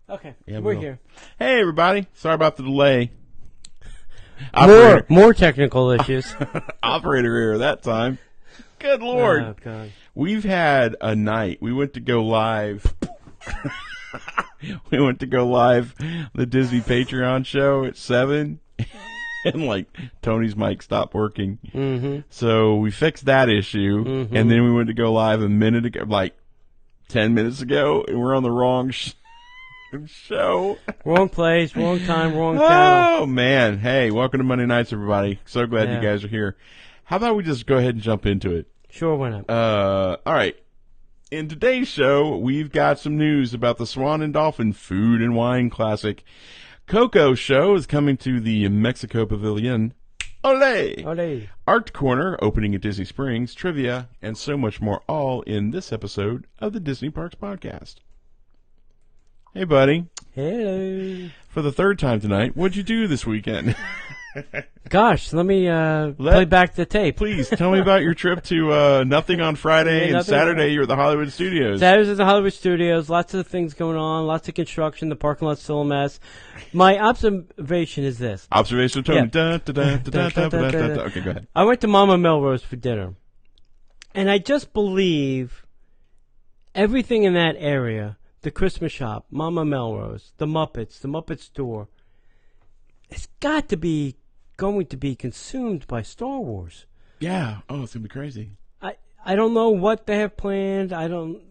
Okay, Yeah, we're here. Hey, everybody. Sorry about the delay. More technical issues. Operator error that time. Good Lord. Oh, God. We've had a night. We went to go live. We went to go live the Disney Patreon show at 7. And, Tony's mic stopped working. Mm-hmm. So we fixed that issue. Mm-hmm. And then we went to go live a minute ago, 10 minutes ago. And we're on the wrong show. Wrong place, wrong time, wrong channel. Oh, man. Hey, welcome to Monday Nights, everybody. So glad you guys are here. How about we just go ahead and jump into it? Sure, why not? All right. In today's show, we've got some news about the Swan and Dolphin Food and Wine Classic. Coco Show is coming to the Mexico Pavilion. Olé! Olé. Art Corner opening at Disney Springs, trivia, and so much more, all in this episode of the Disney Parks Podcast. Hey, buddy. Hello. For the third time tonight, what'd you do this weekend? Gosh, let me play back the tape. Please, tell me about your trip to Nothing on Friday and Saturday. You were at the Hollywood Studios. Saturday at the Hollywood Studios. Lots of things going on. Lots of construction. The parking lot's still a mess. My observation is this. Observation of Tony. Yeah. Okay, go ahead. I went to Mama Melrose for dinner. And I just believe everything in that area, the Christmas shop, Mama Melrose, the Muppet store, it's got to be going to be consumed by Star Wars. Yeah. Oh, it's going to be crazy. I don't know what they have planned. I don't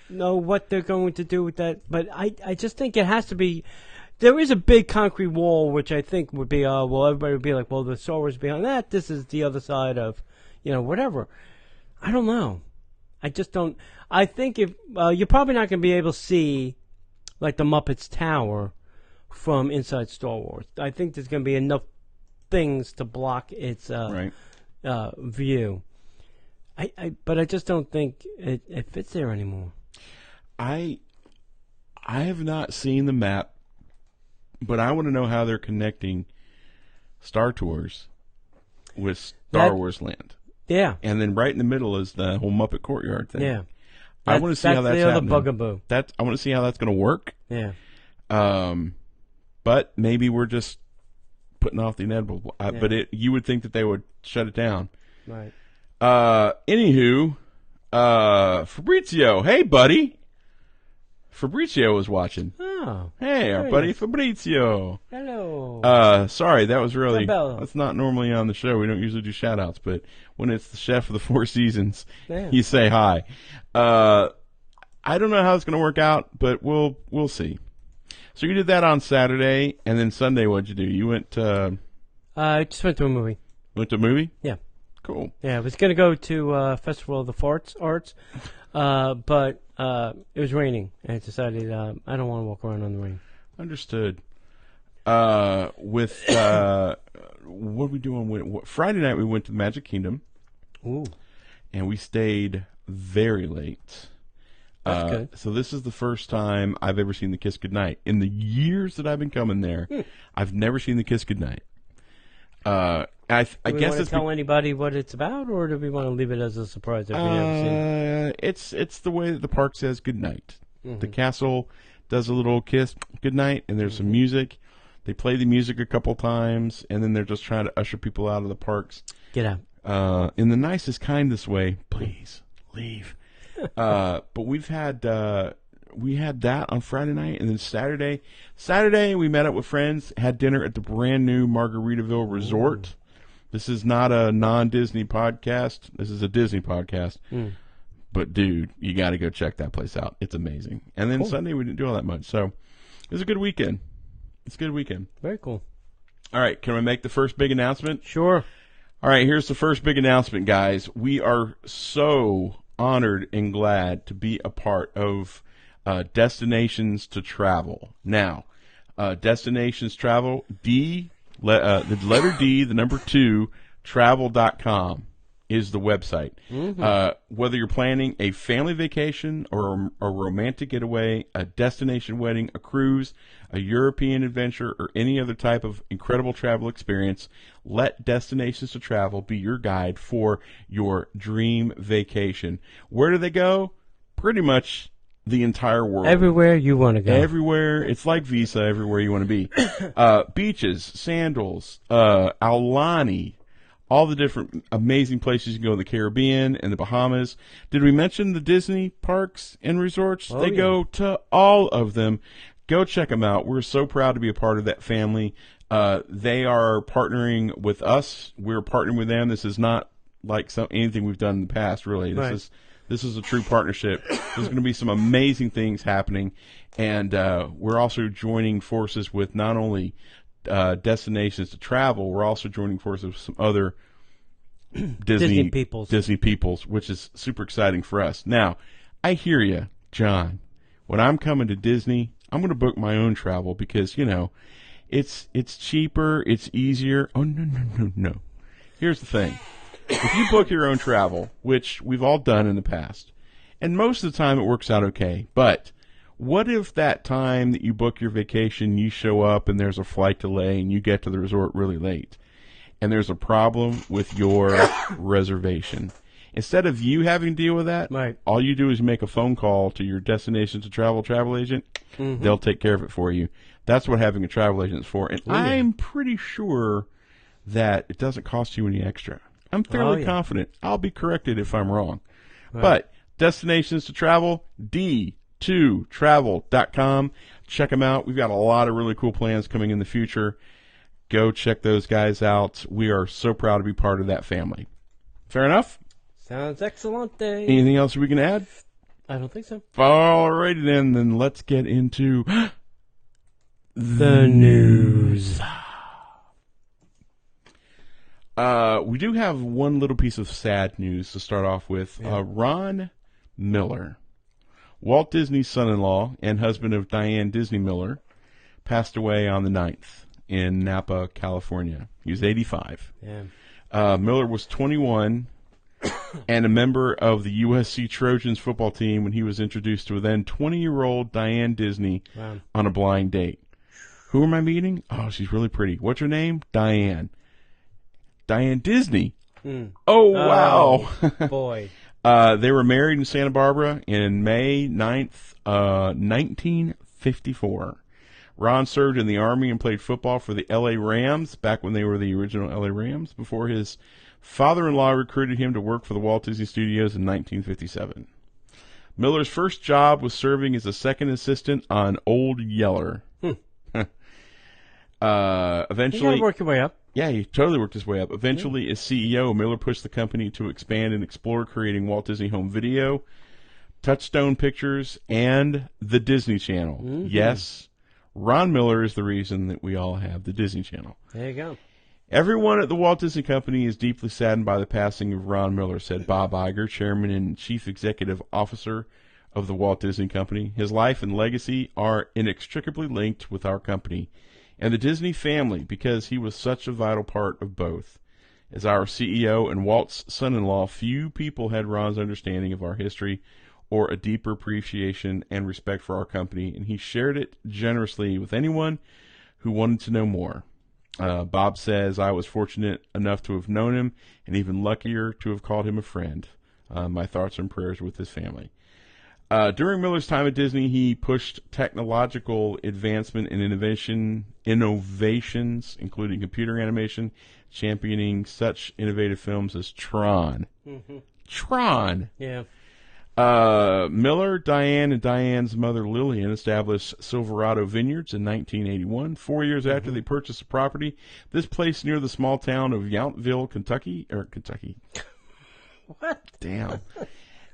know what they're going to do with that. But I just think it has to be. There is a big concrete wall, which I think would be, everybody would be like, well, the Star Wars behind that. This is the other side of, whatever. I don't know. I just don't. I think if you're probably not going to be able to see, the Muppets Tower from inside Star Wars. I think there's going to be enough things to block its view. But I just don't think it fits there anymore. I have not seen the map, but I want to know how they're connecting Star Tours with Star Wars Land. Yeah. And then right in the middle is the whole Muppet Courtyard thing. Yeah. I want to see how that's happening. That's the other bugaboo. I want to see how that's going to work. Yeah. But maybe we're just putting off the inevitable. But you would think that they would shut it down. Right. Anywho, Fabrizio. Hey, buddy. Fabrizio was watching. Oh. Hey, our buddy Fabrizio. Hello. Sorry, that was really... Isabella. That's not normally on the show. We don't usually do shout-outs, but when it's the chef of the Four Seasons, yeah. You say hi. I don't know how it's going to work out, but we'll see. So you did that on Saturday, and then Sunday, what'd you do? You went to... I just went to a movie. Went to a movie? Yeah. Cool. Yeah, I was going to go to Festival of the Arts, but it was raining, and I decided I don't want to walk around in the rain. Understood. What are we doing? Friday night, we went to the Magic Kingdom. Ooh. And we stayed very late. That's good. So this is the first time I've ever seen the Kiss Goodnight. In the years that I've been coming there, I've never seen the Kiss Goodnight. I guess do we want to tell anybody what it's about, or do we want to leave it as a surprise if we haven't seen it? It's the way that the park says goodnight. Mm-hmm. The castle does a little kiss goodnight, and there's some music. They play the music a couple times, and then they're just trying to usher people out of the parks. Get out. In the nicest, kindest way. Please, leave. But we had that on Friday night, and then Saturday we met up with friends, had dinner at the brand new Margaritaville Resort. Ooh. This is not a non-Disney podcast. This is a Disney podcast. But dude, you got to go check that place out. It's amazing. And then Sunday we didn't do all that much, so it was a good weekend. It's a good weekend. Very cool. All right, can we make the first big announcement? Sure. All right, here's the first big announcement, guys. We are so honored and glad to be a part of Destinations to Travel. Now, Destinations Travel, the letter D, the number 2, travel.com is the website. Mm-hmm. Whether you're planning a family vacation or a romantic getaway, a destination wedding, a cruise, a European adventure, or any other type of incredible travel experience, let Destinations to Travel be your guide for your dream vacation. Where do they go? Pretty much the entire world. Everywhere you want to go. Everywhere. It's like Visa, everywhere you want to be. Beaches, sandals, Aulani, all the different amazing places you can go in the Caribbean and the Bahamas. Did we mention the Disney parks and resorts? Oh, They go to all of them. Go check them out. We're so proud to be a part of that family. They are partnering with us. We're partnering with them. This is not like anything we've done in the past, really. This is a true partnership. There's going to be some amazing things happening, and we're also joining forces with not only destinations to travel. We're also joining forces with some other Disney peoples, which is super exciting for us. Now, I hear you, John. When I'm coming to Disney, I'm going to book my own travel because, you know, it's cheaper, it's easier. Oh, no. Here's the thing. If you book your own travel, which we've all done in the past, and most of the time it works out okay, but what if that time that you book your vacation, you show up and there's a flight delay and you get to the resort really late, and there's a problem with your reservation? Instead of you having to deal with that, all you do is make a phone call to your destination to travel agent. Mm-hmm. They'll take care of it for you. That's what having a travel agent is for. And I'm pretty sure that it doesn't cost you any extra. I'm fairly confident. I'll be corrected if I'm wrong. Right. But destinations to travel, D2travel.com. Check them out. We've got a lot of really cool plans coming in the future. Go check those guys out. We are so proud to be part of that family. Fair enough? Sounds excellent. Anything else we can add? I don't think so. All righty then let's get into the news. We do have one little piece of sad news to start off with. Ron Miller, Walt Disney's son-in-law and husband of Diane Disney Miller, passed away on the 9th in Napa, California. He was 85. Yeah. Miller was 21 and a member of the USC Trojans football team when he was introduced to a then 20-year-old Diane Disney on a blind date. Who am I meeting? Oh, she's really pretty. What's her name? Diane Disney. Oh, wow. Boy. They were married in Santa Barbara in May 9th, 1954. Ron served in the Army and played football for the L.A. Rams back when they were the original L.A. Rams before his father-in-law recruited him to work for the Walt Disney Studios in 1957. Miller's first job was serving as a second assistant on Old Yeller. Eventually, you work your way up. Yeah, he totally worked his way up. Eventually, as CEO, Miller pushed the company to expand and explore, creating Walt Disney Home Video, Touchstone Pictures, and the Disney Channel. Mm-hmm. Yes, Ron Miller is the reason that we all have the Disney Channel. There you go. Everyone at the Walt Disney Company is deeply saddened by the passing of Ron Miller, said Bob Iger, chairman and chief executive officer of the Walt Disney Company. His life and legacy are inextricably linked with our company and the Disney family because he was such a vital part of both. As our CEO and Walt's son-in-law, few people had Ron's understanding of our history or a deeper appreciation and respect for our company, and he shared it generously with anyone who wanted to know more. Bob says, I was fortunate enough to have known him and even luckier to have called him a friend. My thoughts and prayers with his family. During Miller's time at Disney, he pushed technological advancement and innovations, including computer animation, championing such innovative films as Tron. Mm-hmm. Tron! Yeah. Miller, Diane, and Diane's mother Lillian established Silverado Vineyards in 1981, 4 years after they purchased the property. This place near the small town of Yountville, Kentucky. What? Damn.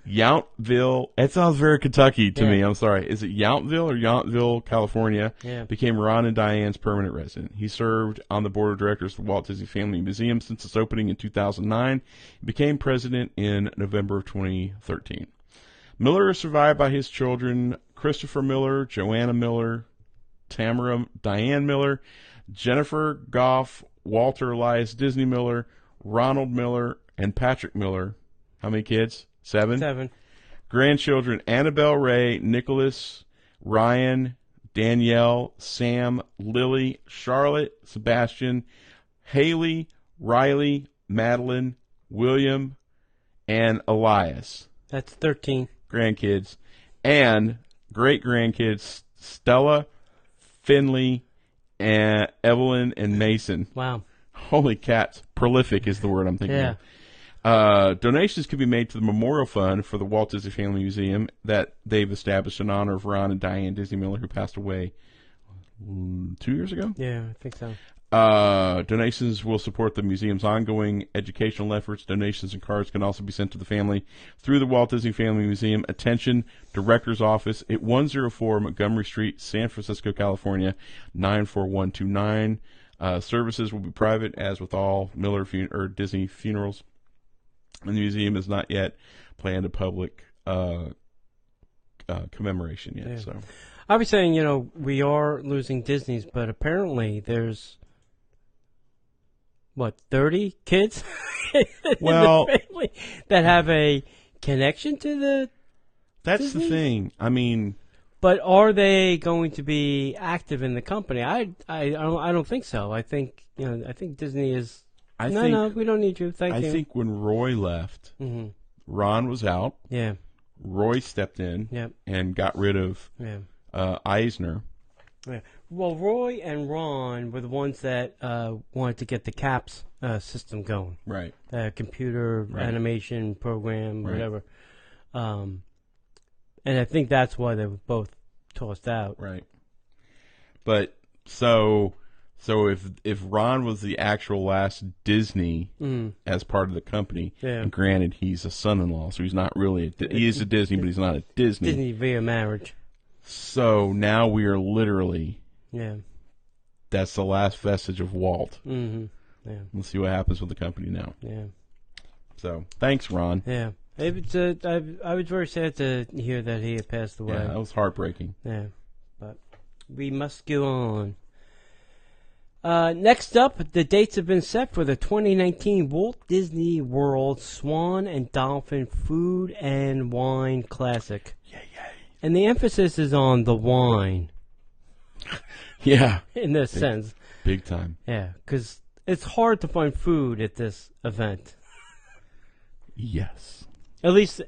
Yountville. It sounds very Kentucky to me. I'm sorry. Is it Yountville or Yountville, California? Yeah. Became Ron and Diane's permanent resident. He served on the board of directors of the Walt Disney Family Museum since its opening in 2009. He became president in November of 2013. Miller is survived by his children, Christopher Miller, Joanna Miller, Tamara Diane Miller, Jennifer Goff, Walter Elias Disney Miller, Ronald Miller, and Patrick Miller. How many kids? 7? 7. Grandchildren, Annabelle Ray, Nicholas, Ryan, Danielle, Sam, Lily, Charlotte, Sebastian, Haley, Riley, Madeline, William, and Elias. That's 13. Grandkids. And great-grandkids, Stella, Finley, and Evelyn, and Mason. Wow. Holy cats. Prolific is the word I'm thinking Yeah. of. Donations could be made to the Memorial Fund for the Walt Disney Family Museum that they've established in honor of Ron and Diane Disney Miller, who passed away 2 years ago. Yeah, I think so. Donations will support the museum's ongoing educational efforts. Donations and cards can also be sent to the family through the Walt Disney Family Museum. Attention, Director's Office at 104 Montgomery Street, San Francisco, California, 94129. Services will be private, as with all Miller or Disney funerals. And the museum has not yet planned a public commemoration yet. Yeah. So, I was saying, we are losing Disney's, but apparently there's 30 kids well, in the family that have a connection to the that's Disney? the thing. I mean, but are they going to be active in the company? I don't think so. I think Disney is. No, we don't need you. Thank you. I think when Roy left, Ron was out. Yeah. Roy stepped in. Yep. And got rid of Eisner. Yeah. Well, Roy and Ron were the ones that wanted to get the CAPS system going. Right. Computer animation program, Right. whatever. And I think that's why they were both tossed out. Right. But so if Ron was the actual last Disney as part of the company, and granted he's a son-in-law, so he's not really he is a Disney, but he's not a Disney. Disney via marriage. So now we are literally that's the last vestige of Walt. Mm-hmm. Yeah. We'll see what happens with the company now. Yeah. So thanks, Ron. Yeah. I was very sad to hear that he had passed away. Yeah, that was heartbreaking. Yeah. But we must go on. Next up, the dates have been set for the 2019 Walt Disney World Swan and Dolphin Food and Wine Classic. Yay. And the emphasis is on the wine. Yeah. In this sense. Big time. Yeah, because it's hard to find food at this event. Yes. At least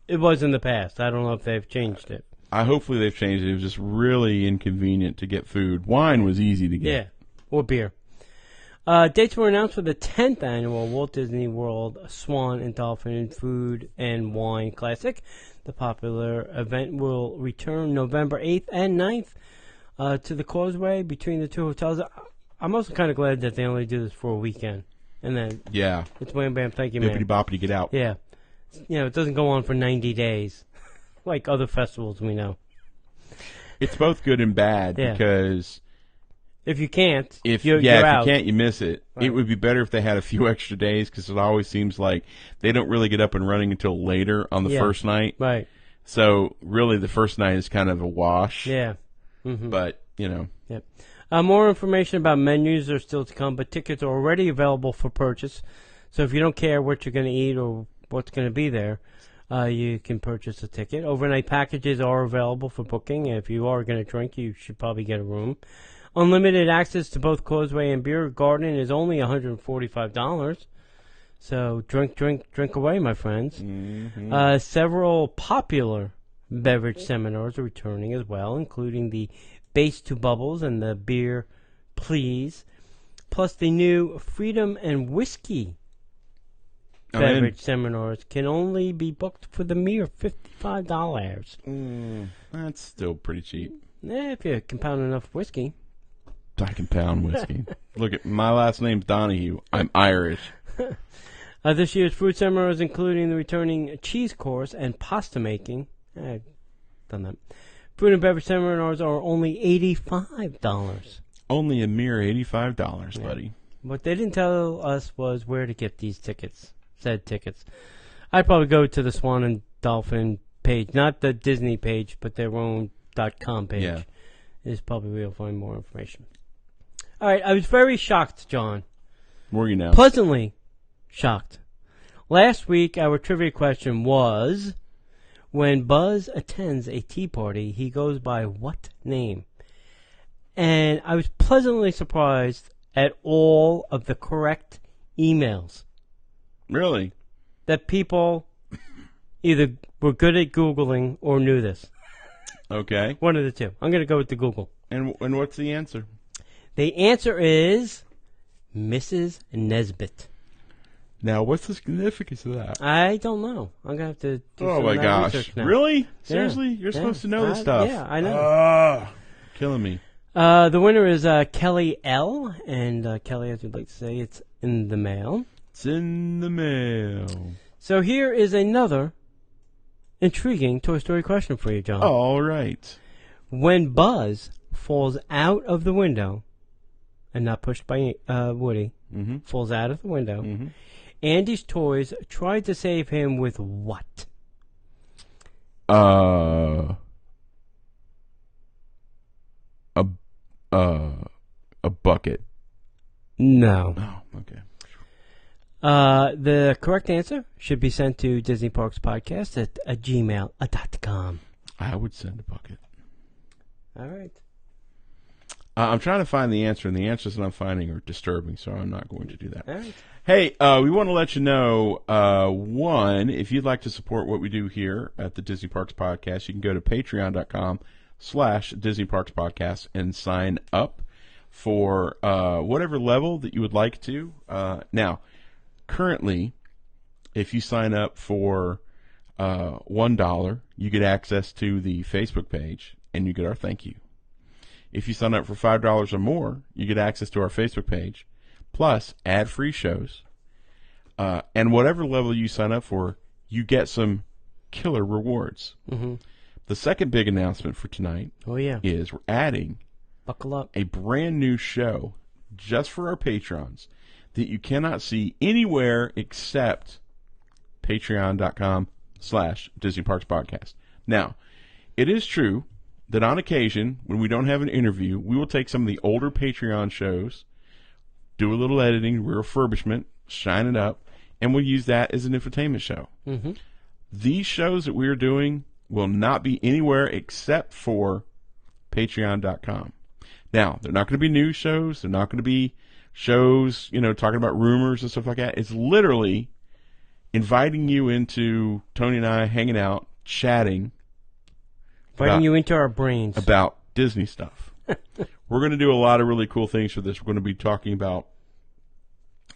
it was in the past. I don't know if they've changed it. Hopefully they've changed it. It was just really inconvenient to get food. Wine was easy to get. Yeah, or beer. Dates were announced for the 10th annual Walt Disney World Swan and Dolphin Food and Wine Classic. The popular event will return November 8th and 9th to the Causeway between the two hotels. I'm also kind of glad that they only do this for a weekend. And then it's wham bam, thank you, man. Bippity boppity, get out. Yeah. It doesn't go on for 90 days like other festivals we know. It's both good and bad because if you can't, you're out. You can't, you miss it. Right. It would be better if they had a few extra days because it always seems like they don't really get up and running until later on the first night. Right. So really the first night is kind of a wash. Yeah. Mm-hmm. But, Yep. More information about menus are still to come, but tickets are already available for purchase. So if you don't care what you're going to eat or what's going to be there, you can purchase a ticket. Overnight packages are available for booking. If you are going to drink, you should probably get a room. Unlimited access to both Causeway and Beer Garden is only $145. So drink away, my friends. Mm-hmm. Several popular beverage seminars are returning as well, including the Base to Bubbles and the Beer Please, plus the new Freedom and Whiskey beverage seminars can only be booked for the mere $55. That's still pretty cheap. If you can pound enough whiskey. I can pound whiskey. Look, my last name's Donahue. I'm Irish. This year's food seminars, including the returning cheese course and pasta making. I've done that. Food and beverage seminars are only $85. Only a mere $85, buddy. What they didn't tell us was where to get these tickets. Said tickets. I'd probably go to the Swan and Dolphin page, not the Disney page, but their own .com page. Yeah. Is probably where you'll find more information. All right, I was very shocked, John. Were you now? Pleasantly shocked. Last week, our trivia question was, when Buzz attends a tea party, he goes by what name? And I was pleasantly surprised at all of the correct emails. Really? That people either were good at Googling or knew this. Okay. One of the two. I'm going to go with the Google. And what's the answer? The answer is Mrs. Nesbitt. Now, what's the significance of that? I don't know. I'm going to have to do Oh, some my of that gosh. research now. Really? Seriously? You're supposed to know this stuff. Yeah, I know. Killing me. The winner is Kelly L. And Kelly, as we'd like to say, it's in the mail. It's in the mail. So here is another intriguing Toy Story question for you, John. All right. When Buzz falls out of the window, and not pushed by Woody, falls out of the window, Andy's toys tried to save him with what? A bucket. No. Oh, okay. The correct answer should be sent to Disney Parks Podcast at gmail.com. I would send a bucket. All right. I'm trying to find the answer, and the answers that I'm finding are disturbing, so I'm not going to do that. All right. Hey, we want to let you know, one, if you'd like to support what we do here at the Disney Parks Podcast, you can go to patreon.com/Disney Parks Podcast and sign up for whatever level that you would like to. Now, currently, if you sign up for $1, you get access to the Facebook page, and you get our thank you. If you sign up for $5 or more, you get access to our Facebook page, plus ad-free shows. And whatever level you sign up for, you get some killer rewards. The second big announcement for tonight is we're adding Buckle up. a brand new show just for our patrons that you cannot see anywhere except patreon.com/Disney Parks Podcast. Now, it is true that on occasion, when we don't have an interview, we will take some of the older Patreon shows, do a little editing, refurbishment, shine it up, and we'll use that as an infotainment show. These shows that we are doing will not be anywhere except for patreon.com. Now, they're not going to be news shows. They're not going to be shows, talking about rumors and stuff like that. It's literally inviting you into Tony and I hanging out, chatting. Inviting you into our brains. About Disney stuff. We're going to do a lot of really cool things for this. We're going to be talking about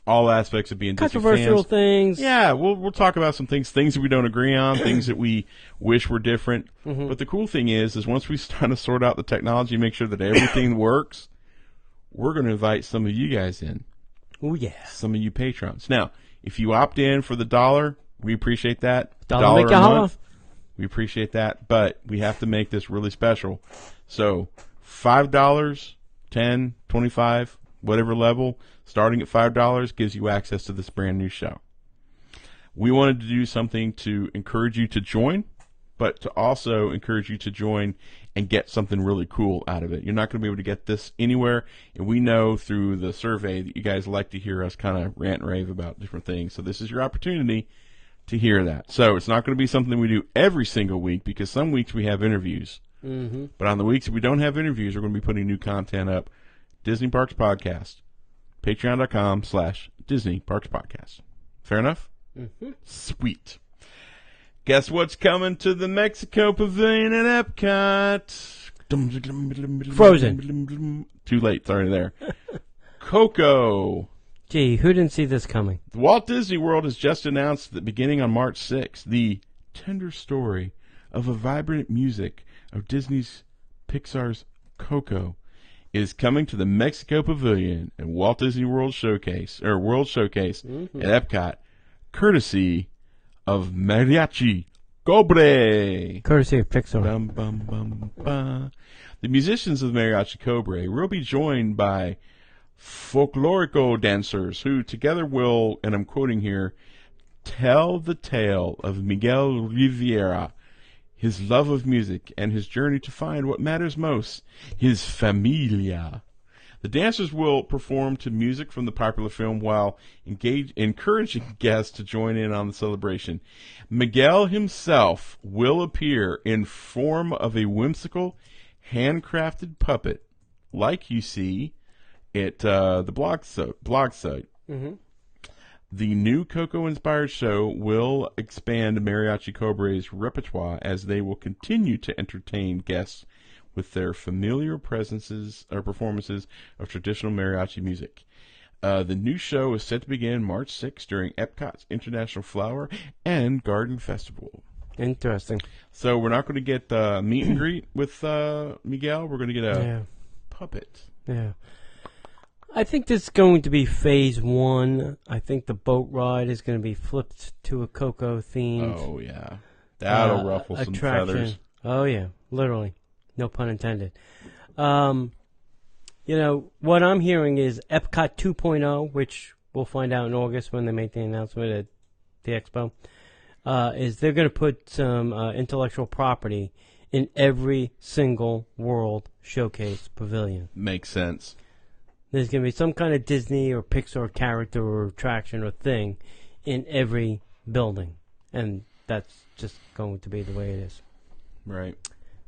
all aspects of being Disney fans. Controversial things. Yeah, we'll talk about some things that we don't agree on, things that we wish were different. But the cool thing is once we start to sort out the technology, make sure that everything works, we're going to invite some of you guys in. Oh, yeah. Some of you patrons. Now, if you opt in for the $1, we appreciate that. $1 a month. We appreciate that, but we have to make this really special. So $5, $10, $25, whatever level, starting at $5 gives you access to this brand new show. We wanted to do something to encourage you to join, but to also encourage you to join and get something really cool out of it. You're not going to be able to get this anywhere, and we know through the survey that you guys like to hear us kind of rant and rave about different things. So this is your opportunity to hear that. So it's not going to be something we do every single week because some weeks we have interviews. But on the weeks that we don't have interviews, we're going to be putting new content up. Disney Parks Podcast. Patreon.com/Disney Parks Podcast. Fair enough? Sweet. Guess what's coming to the Mexico Pavilion at Epcot? Frozen. Too late. Sorry there. Coco. Gee, who didn't see this coming? Walt Disney World has just announced that beginning on March 6th, the tender story of a vibrant music of Disney's Pixar's Coco is coming to the Mexico Pavilion and Walt Disney World Showcase at Epcot, courtesy of Mariachi Cobre. Courtesy of Pixar. Bum, bum, bum, bum. The musicians of Mariachi Cobre will be joined by folklorico dancers who together will, and I'm quoting here, tell the tale of Miguel Rivera, his love of music, and his journey to find what matters most, his familia. The dancers will perform to music from the popular film while encouraging guests to join in on the celebration. Miguel himself will appear in form of a whimsical, handcrafted puppet, like you see at the blog site. The new Coco-inspired show will expand Mariachi Cobra's repertoire as they will continue to entertain guests with their familiar performances of traditional mariachi music. The new show is set to begin March 6th during Epcot's International Flower and Garden Festival. Interesting. So we're not going to get meet and greet with Miguel. We're going to get a puppet. Yeah. I think this is going to be phase 1. I think the boat ride is going to be flipped to a Coco themed. Oh, yeah. That'll ruffle some feathers. Oh, yeah. Literally. No pun intended. What I'm hearing is Epcot 2.0, which we'll find out in August when they make the announcement at the expo, is they're going to put some intellectual property in every single World Showcase pavilion. Makes sense. There's going to be some kind of Disney or Pixar character or attraction or thing in every building. And that's just going to be the way it is. Right.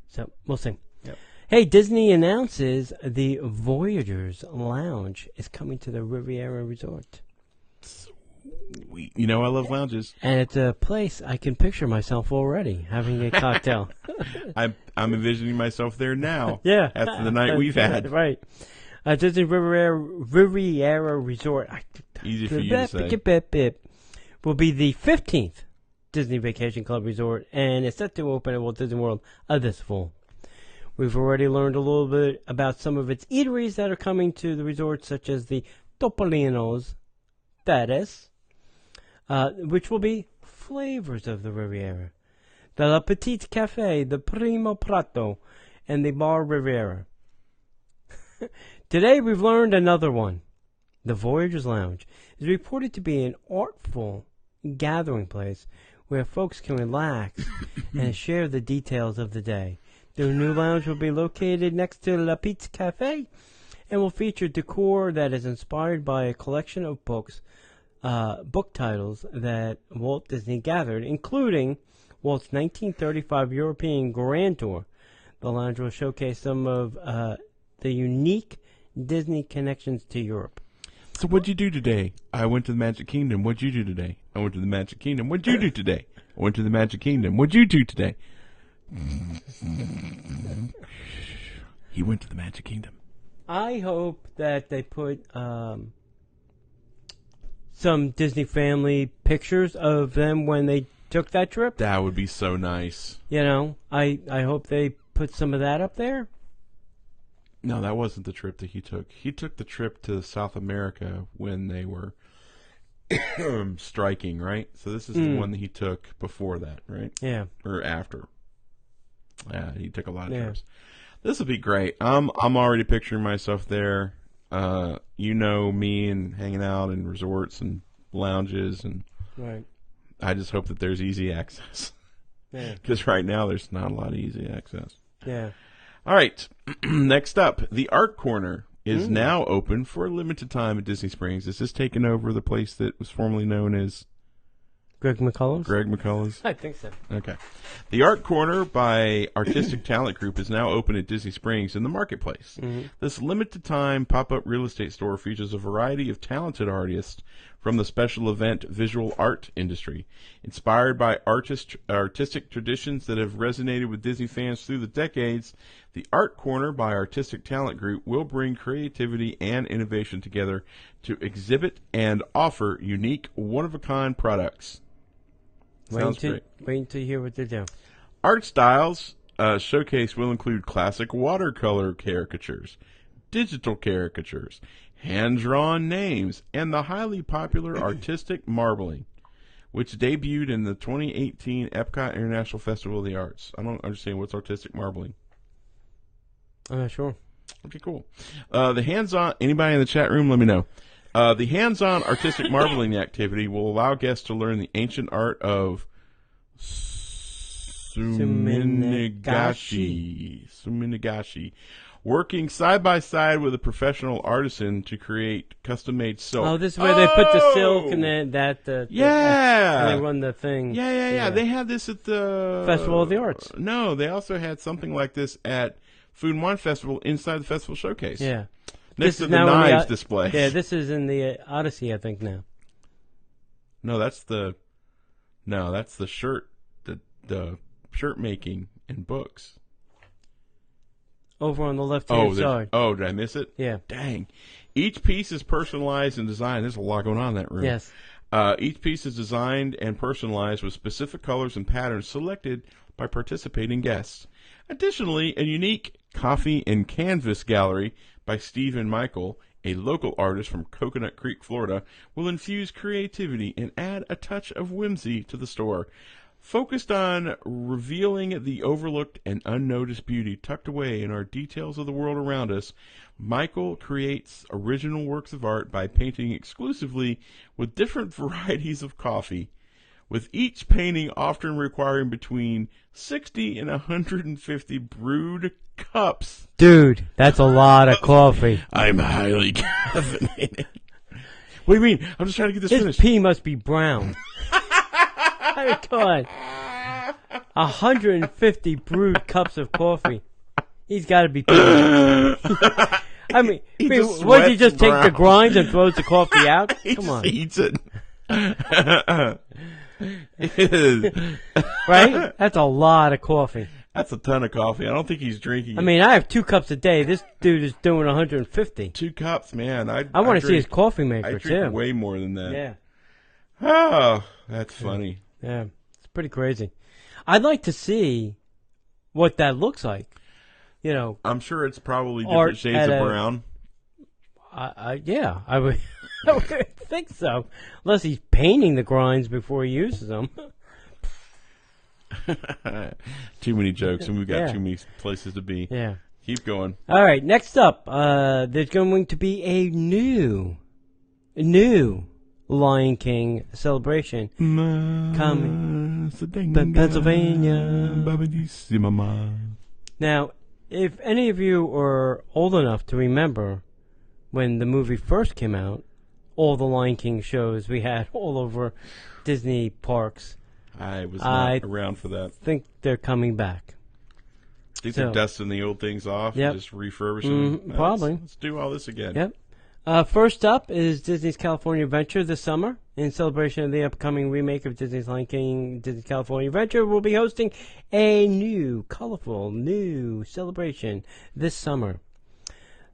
So, we'll see. Yep. Hey, Disney announces the Voyagers Lounge is coming to the Riviera Resort. Sweet. I love lounges. And it's a place I can picture myself already having a cocktail. I'm envisioning myself there now. Yeah. After the night we've had. Right. Disney Riviera Resort. Easy for you to say. Will be the 15th Disney Vacation Club Resort, and it's set to open at Walt Disney World this fall. We've already learned a little bit about some of its eateries that are coming to the resort, such as the Topolino's Terrace, which will be flavors of the Riviera. The La Petite Cafe, the Primo Prato, and the Bar Riviera. Today we've learned another one. The Voyagers Lounge is reported to be an artful gathering place where folks can relax and share the details of the day. The new lounge will be located next to La Petite Cafe and will feature decor that is inspired by a collection of books, book titles that Walt Disney gathered, including Walt's 1935 European Grand Tour. The lounge will showcase some of the unique Disney connections to Europe. So what'd you do today? I went to the Magic Kingdom. What'd you do today? I went to the Magic Kingdom. What'd you do today? I went to the Magic Kingdom. What'd you do today? He went to the Magic Kingdom. I hope that they put some Disney family pictures of them when they took that trip. That would be so nice. I hope they put some of that up there. No, that wasn't the trip that he took. He took the trip to South America when they were striking, right? So this is the one that he took before that, right? Yeah. Or after. Yeah, he took a lot of trips. This will be great. I'm already picturing myself there. Me and hanging out in resorts and lounges, and right. I just hope that there's easy access. Yeah. Because right now there's not a lot of easy access. Yeah. All right. Next up, the Art Corner is now open for a limited time at Disney Springs. This has taken over the place that was formerly known as Greg McCullough's? I think so. Okay. The Art Corner by Artistic Talent Group is now open at Disney Springs in the Marketplace. Mm-hmm. This limited-time pop-up real estate store features a variety of talented artists from the special event visual art industry. Inspired by artistic traditions that have resonated with Disney fans through the decades, the Art Corner by Artistic Talent Group will bring creativity and innovation together to exhibit and offer unique, one-of-a-kind products. Waiting to hear what they do. Art styles showcase will include classic watercolor caricatures, digital caricatures, hand-drawn names, and the highly popular artistic marbling, which debuted in the 2018 Epcot International Festival of the Arts. I don't understand what's artistic marbling. I'm not sure. Okay, cool. The hands-on, anybody in the chat room, let me know. The hands-on artistic marbling activity will allow guests to learn the ancient art of Suminagashi, working side by side with a professional artisan to create custom-made silk. Oh, this is where they put the silk and then and they run the thing. Yeah. They had this at the Festival of the Arts. No, they also had something like this at Food and Wine Festival inside the festival showcase. Yeah. Next to the knives display. Yeah, this is in the Odyssey, I think, now. No, that's the shirt, the shirt making and books. Over on the left-hand side. Oh, did I miss it? Yeah. Dang. Each piece is personalized and designed. There's a lot going on in that room. Yes. Each piece is designed and personalized with specific colors and patterns selected by participating guests. Additionally, a unique coffee and canvas gallery by Steve and Michael, a local artist from Coconut Creek, Florida, will infuse creativity and add a touch of whimsy to the store. Focused on revealing the overlooked and unnoticed beauty tucked away in our details of the world around us, Michael creates original works of art by painting exclusively with different varieties of coffee, with each painting often requiring between 60 and 150 brewed cups. Dude, that's a lot of coffee. I'm highly caffeinated. What do you mean? I'm just trying to get this His finished. pee must be brown. Oh, God. 150 brewed cups of coffee. He's got to be peeing. I mean, would he just take the grinds and throws the coffee out? Come on. He eats it. Right? That's a lot of coffee. That's a ton of coffee. I don't think he's drinking. I mean, I have 2 cups a day. This dude is doing 150. 2 cups, man. I want to see his coffee maker, I too. drink way more than that. Yeah. Oh, that's funny. Yeah. It's pretty crazy. I'd like to see what that looks like. You know, I'm sure it's probably Art different shades of at a- brown. yeah, I would, I would think so. Unless he's painting the grinds before he uses them. Too many jokes, and we've got Yeah. too many places to be. Yeah. Keep going. All right, next up, there's going to be a new Lion King celebration coming to Pennsylvania. Now, if any of you are old enough to remember when the movie first came out, all the Lion King shows we had all over Disney parks, I was not around for that. I think they're coming back. Think they're dusting the old things off Yep. and just refurbishing them? Probably. Let's do all this again. Yep. First up is Disney's California Adventure this summer. In celebration of the upcoming remake of Disney's Lion King, Disney's California Adventure will be hosting a new, colorful, new celebration this summer.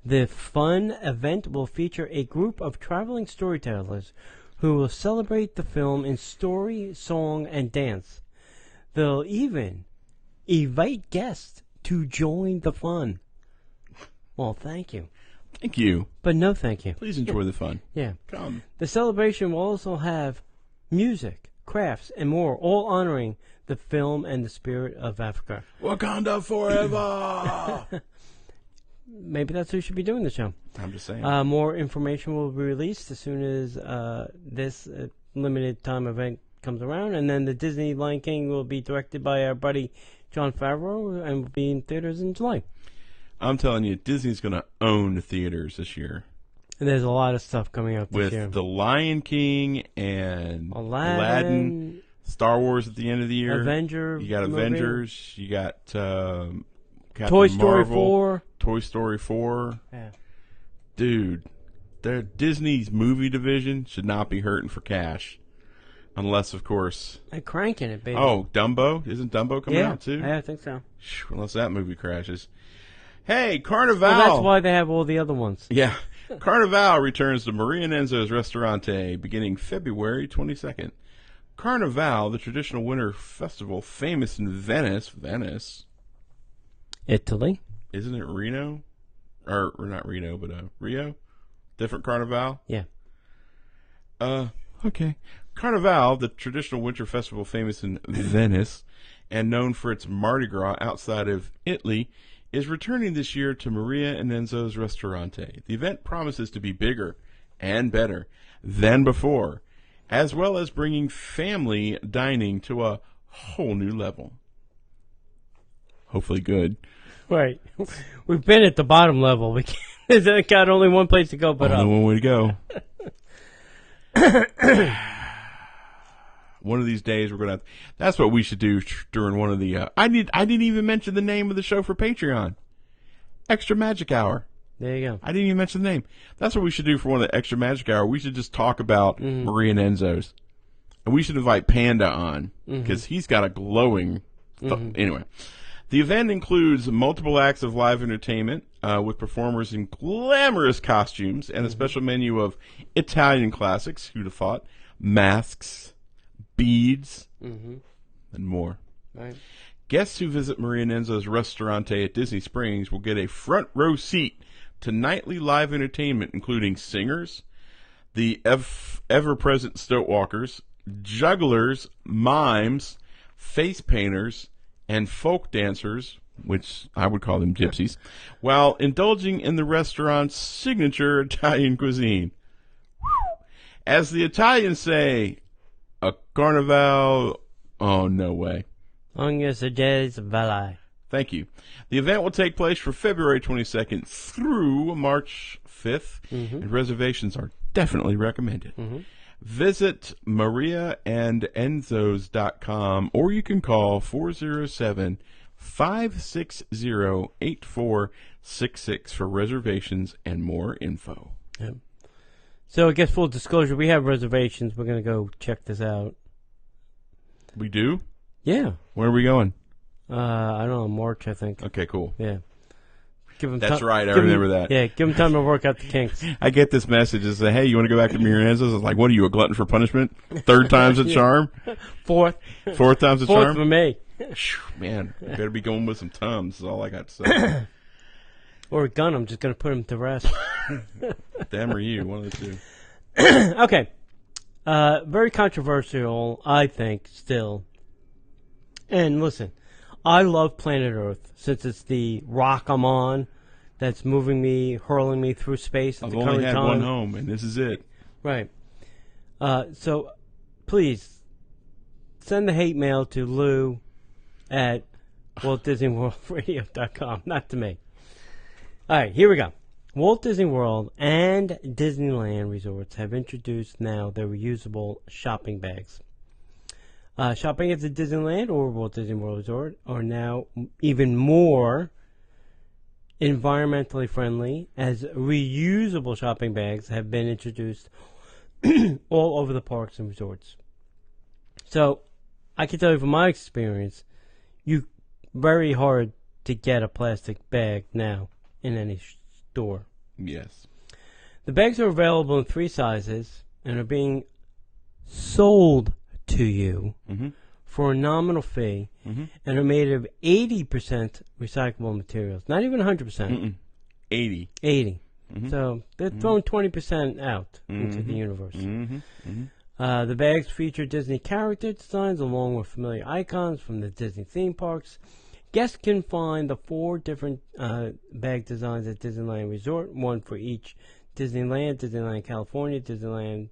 The fun event will feature a group of traveling storytellers who will celebrate the film in story, song, and dance. They'll even invite guests to join the fun. Well, thank you. Thank you. But no thank you. Please enjoy the fun. Yeah. Come. The celebration will also have music, crafts, and more, all honoring the film and the spirit of Africa. Wakanda forever! Maybe that's who should be doing the show. I'm just saying. More information will be released as soon as this limited time event comes around. And then the Disney Lion King will be directed by our buddy Jon Favreau and will be in theaters in July. I'm telling you, Disney's going to own the theaters this year. And there's a lot of stuff coming out this year. With The Lion King and Aladdin, Star Wars at the end of the year. Avengers. You got movie. Avengers. You got Captain Toy Story Marvel, 4. Toy Story 4. Yeah. Dude, Disney's movie division should not be hurting for cash. Unless, of course... And cranking it, baby. Oh, Dumbo? Isn't Dumbo coming out too? Yeah, I think so. Unless that movie crashes. Hey, Carnivale! Well, that's why they have all the other ones. Yeah. Carnivale returns to Maria and Enzo's Ristorante beginning February 22nd. Carnivale, the traditional winter festival famous in Venice. Italy. Isn't it Reno? Or not Reno, but Rio? Different Carnivale? Yeah. Okay. Carnivale, the traditional winter festival famous in Venice and known for its Mardi Gras outside of Italy, is returning this year to Maria and Enzo's Ristorante. The event promises to be bigger and better than before, as well as bringing family dining to a whole new level. Hopefully good. Right. We've been at the bottom level. We can't, got only one place to go but Only up. one way to go. One of these days we're gonna have, that's what we should do during one of the I didn't even mention the name of the show for Patreon. Extra Magic Hour. There you go. I didn't even mention the name. That's what we should do for one of the Extra Magic Hour. We should just talk about Maria and Enzo's. And we should invite Panda on because he's got a glowing. Anyway, the event includes multiple acts of live entertainment with performers in glamorous costumes and a special menu of Italian classics, who'd have thought, masks, beads, and more. Right. Guests who visit Maria Nenzo's Restaurante at Disney Springs will get a front row seat to nightly live entertainment, including singers, the ever-present Stotewalkers, jugglers, mimes, face painters, and folk dancers, which I would call them gypsies, while indulging in the restaurant's signature Italian cuisine. As the Italians say, a Carnivale, oh, no way. Thank you. The event will take place from February 22nd through March 5th, and reservations are definitely recommended. Visit mariaandenzos.com, or you can call 407-560-8466 for reservations and more info. Yep. So I guess full disclosure, we have reservations. We're going to go check this out. We do? Yeah. Where are we going? I don't know, March, I think. Okay, cool. Yeah. That's right, I remember that. Yeah, give them time to work out the kinks. I get this message that say, hey, you want to go back to Miranda's? It's like, what are you, a glutton for punishment? Third time's a charm? Fourth time's a charm? Fourth for me. Man, you better be going with some Tums, is all I got to say. Or a gun, I'm just going to put him to rest. Them or you, one of the two. Okay. Very controversial, I think, still. And listen, I love planet Earth since it's the rock I'm on that's moving me, hurling me through space. I've only had one home, and this is it. Right. So, please, send the hate mail to Lou at WaltDisneyWorldRadio.com, not to me. All right, here we go. Walt Disney World and Disneyland resorts have introduced now their reusable shopping bags. Shopping at the Disneyland or Walt Disney World Resort are now even more environmentally friendly, as reusable shopping bags have been introduced all over the parks and resorts. So, I can tell you from my experience, very hard to get a plastic bag now in any store. Yes. The bags are available in 3 sizes and are being sold to you for a nominal fee and are made of 80% recyclable materials. Not even 100%. 80. 80. So they're throwing 20% out into the universe. The bags feature Disney character designs along with familiar icons from the Disney theme parks. Guests can find the 4 different bag designs at Disneyland Resort, one for each Disneyland, Disneyland California, Disneyland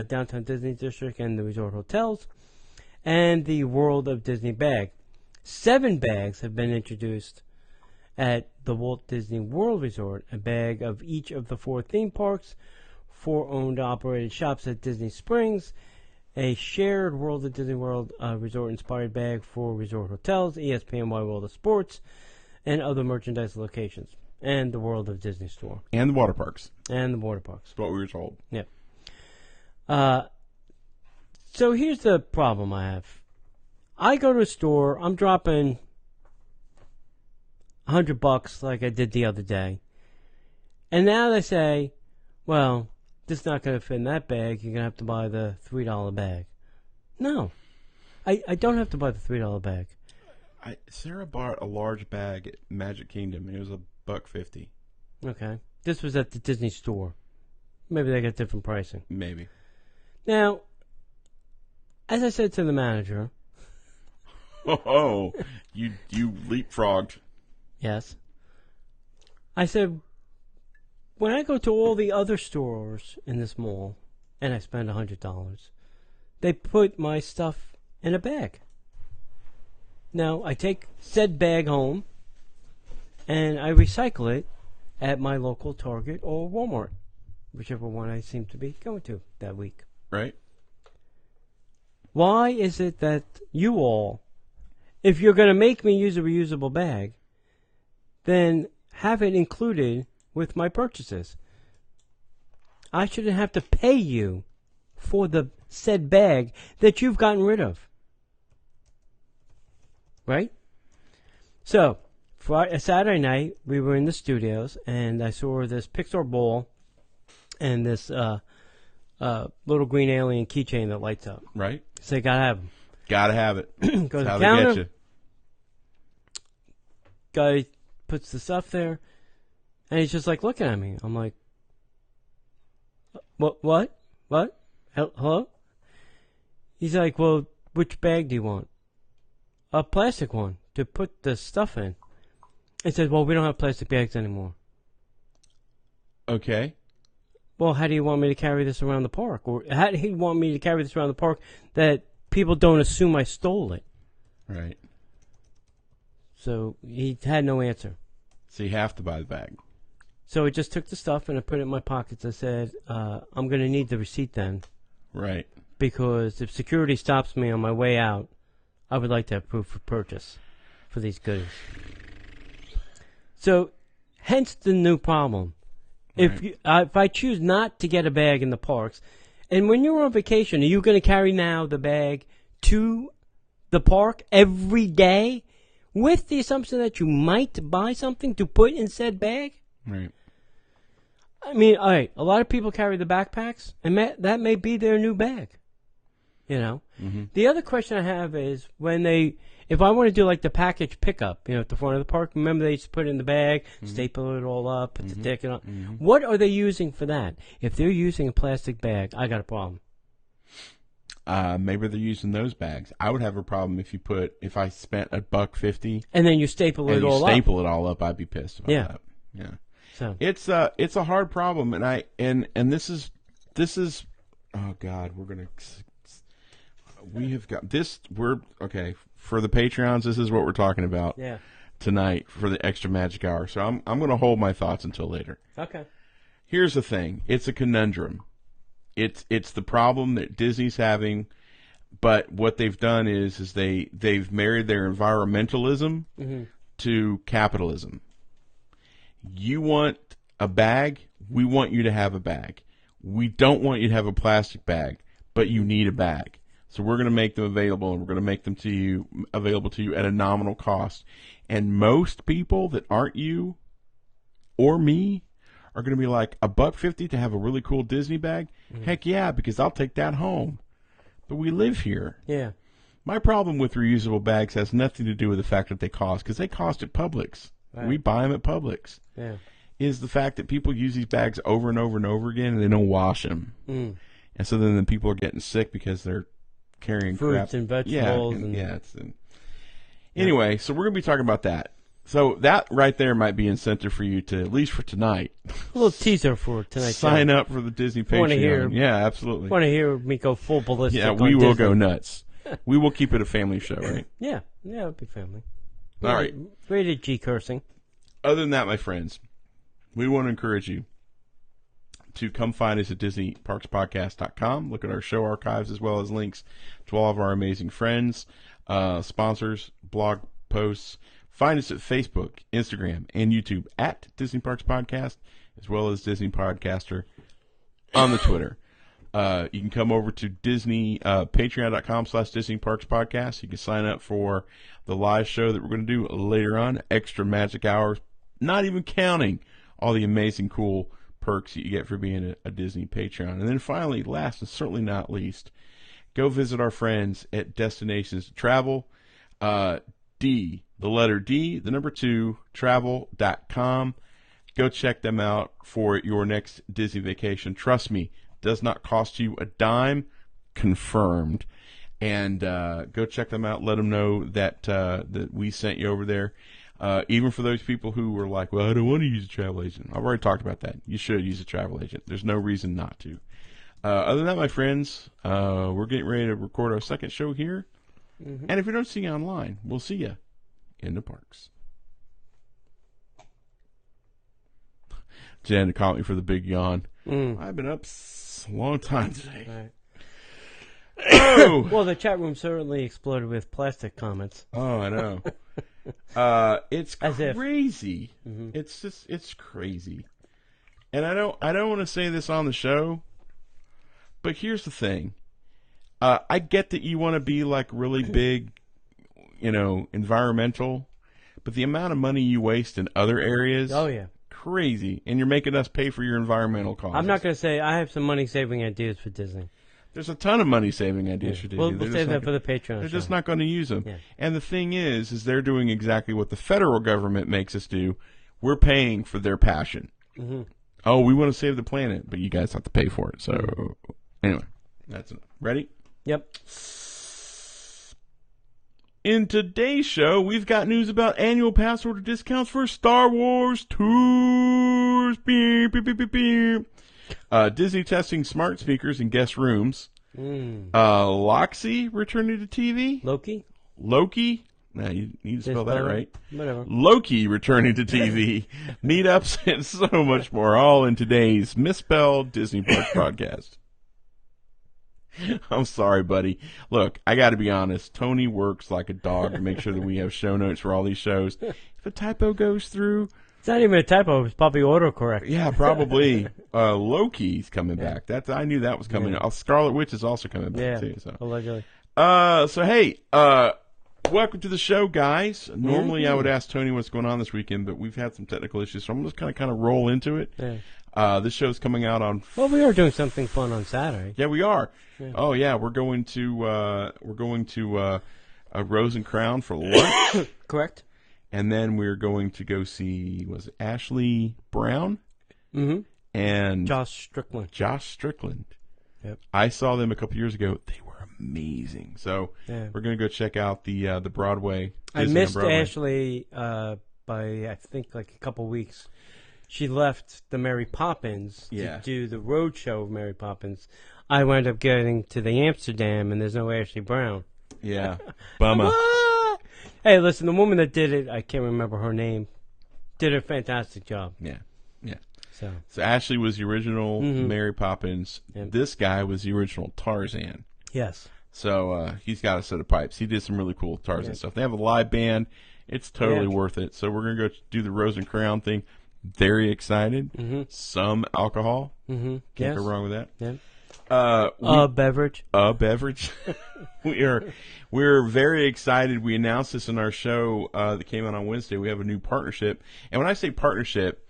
Downtown Disney District, and the resort hotels, and the World of Disney bag. 7 bags have been introduced at the Walt Disney World Resort, a bag of each of the 4 theme parks, 4 owned operated shops at Disney Springs, a shared World of Disney World Resort inspired bag for resort hotels, ESPNY World of Sports, and other merchandise locations, and the World of Disney store. And the water parks. And the water parks. That's what we were told. Yep. So here's the problem I have. I go to a store, I'm dropping $100 like I did the other day. And now they say, well, this is not going to fit in that bag. You're going to have to buy the $3 bag. No. I don't have to buy the $3 bag. Sarah bought a large bag at Magic Kingdom, and it was $1.50. Okay. This was at the Disney store. Maybe they got different pricing. Maybe. Now, as I said to the manager... Oh, you leapfrogged. Yes. I said, when I go to all the other stores in this mall, and I spend $100, they put my stuff in a bag. Now, I take said bag home, and I recycle it at my local Target or Walmart, whichever one I seem to be going to that week. Right. Why is it that you all, if you're going to make me use a reusable bag, then have it included with my purchases? I shouldn't have to pay you for the said bag that you've gotten rid of. Right? So, Saturday night, we were in the studios, and I saw this Pixar ball and this little green alien keychain that lights up. Right. So you gotta have them. Gotta have it. Go to the That's how counter. they get you. Guy puts the stuff there, and he's just like looking at me. I'm like, what? Hello? He's like, well, which bag do you want? A plastic one to put the stuff in. He says, well, we don't have plastic bags anymore. Okay. Well, how do you want me to carry this around the park? Or how do you want me to carry this around the park that people don't assume I stole it? Right. So he had no answer. So you have to buy the bag. So I just took the stuff and I put it in my pockets. I said, I'm going to need the receipt then. Right. Because if security stops me on my way out, I would like to have proof of purchase for these goodies. So, hence the new problem. Right. If I choose not to get a bag in the parks, and when you're on vacation, are you going to carry now the bag to the park every day with the assumption that you might buy something to put in said bag? Right. I mean, all right, a lot of people carry the backpacks, and that may be their new bag. You know? Mm-hmm. The other question I have is if I want to do like the package pickup, at the front of the park, remember they used to put it in the bag, staple it all up, put the ticket on. What are they using for that? If they're using a plastic bag, I got a problem. Maybe they're using those bags. I would have a problem if I spent $1.50 and then you staple it all up. Staple it all up. I'd be pissed about that. Yeah. So it's a hard problem, and this is oh God, we have got this. We're okay for the Patreons. This is what we're talking about tonight for the extra magic hour. So I'm going to hold my thoughts until later. Okay. Here's the thing. It's a conundrum. It's the problem that Disney's having, but what they've done is they've married their environmentalism to capitalism. You want a bag, we want you to have a bag. We don't want you to have a plastic bag, but you need a bag. So we're going to make them available, and we're going to make them available to you at a nominal cost. And most people that aren't you or me are going to be like, $1.50 to have a really cool Disney bag? Heck yeah, because I'll take that home. But we live here. Yeah. My problem with reusable bags has nothing to do with the fact that they cost, because they cost at Publix. Right. We buy them at Publix. Yeah. Is the fact that people use these bags over and over and over again, and they don't wash them. And so then the people are getting sick because they're carrying fruits crap. And vegetables. Anyway, so we're going to be talking about that. So that right there might be incentive for you to, at least for tonight. A little teaser for tonight. Sign up for the Disney Patreon. Yeah, absolutely. Want to hear me go full ballistic? Yeah, we will go nuts. We will keep it a family show, right? Yeah, it'll be family. All right. Rated G cursing. Other than that, my friends, we want to encourage you to come find us at DisneyParksPodcast.com. Look at our show archives as well as links to all of our amazing friends, sponsors, blog posts. Find us at Facebook, Instagram, and YouTube at Disney Parks Podcast, as well as Disney Podcaster on the Twitter. You can come over to Patreon.com/Disney Parks Podcast. You can sign up for the live show that we're going to do later on, extra magic hours, not even counting all the amazing cool perks that you get for being a Disney Patreon. And then finally, last and certainly not least, go visit our friends at Destinations to Travel. D, the letter D, the number 2, travel.com. Go check them out for your next Disney vacation. Trust me, does not cost you a dime. Confirmed. And go check them out. Let them know that that we sent you over there. Even for those people who were like, well, I don't want to use a travel agent. I've already talked about that. You should use a travel agent. There's no reason not to. Other than that, my friends, we're getting ready to record our second show here. And if we don't see you online, we'll see you in the parks. Jen caught me for the big yawn. I've been up a long time today. Right. Oh! Well, the chat room certainly exploded with plastic comments. Oh, I know. It's crazy. It's crazy. And I don't want to say this on the show, But here's the thing. I get that you want to be like really big, environmental, but the amount of money you waste in other areas, Oh, yeah. crazy. And you're making us pay for your environmental costs. I'm not going to say I have some money-saving ideas for Disney. There's a ton of money-saving ideas for Disney. We'll save that for the Patreon They're show. just not going to use them. Yeah. And the thing is they're doing exactly what the federal government makes us do. We're paying for their passion. Mm-hmm. Oh, we want to save the planet, but you guys have to pay for it. So, anyway, that's enough. Ready? Yep. In today's show, we've got news about annual pass order discounts for Star Wars tours. Beep, beep, beep, beep, beep. Disney testing smart speakers in guest rooms. Loxy returning to TV. Loki. Nah, you need to spell that right. Whatever. Loki returning to TV. Meetups and so much more. All in today's Misspelled Disney Parks podcast. I'm sorry, buddy. Look, I got to be honest. Tony works like a dog to make sure that we have show notes for all these shows. If a typo goes through, it's not even a typo. It's probably autocorrect. yeah, probably. Loki's coming back. I knew that was coming. Scarlet Witch is also coming back too. So allegedly. So hey, welcome to the show, guys. Normally, I would ask Tony what's going on this weekend, but we've had some technical issues, so I'm just kind of roll into it. Yeah. This show's coming out on. Well, we are doing something fun on Saturday. Yeah, we are. Yeah. Oh yeah, we're going to Rose and Crown for lunch. Correct. And then we're going to go see, was it Ashley Brown? Mm-hmm. And Josh Strickland. Yep. I saw them a couple years ago. They were amazing. So we're going to go check out the Broadway. I Disney missed Broadway. Ashley by, I think, like a couple weeks. She left the Mary Poppins to do the road show of Mary Poppins. I wound up getting to the Amsterdam, and there's no Ashley Brown. Yeah. Bummer. Hey, listen, the woman that did it, I can't remember her name, did a fantastic job. Yeah. Yeah. So Ashley was the original Mary Poppins. Yep. This guy was the original Tarzan. Yes. So he's got a set of pipes. He did some really cool Tarzan stuff. They have a live band. It's totally worth it. So we're going to go do the Rose and Crown thing. Very excited. Mm-hmm. Some alcohol. Mm-hmm. Can't go wrong with that. Yeah. A beverage. We're very excited. We announced this in our show that came out on Wednesday. We have a new partnership. And when I say partnership,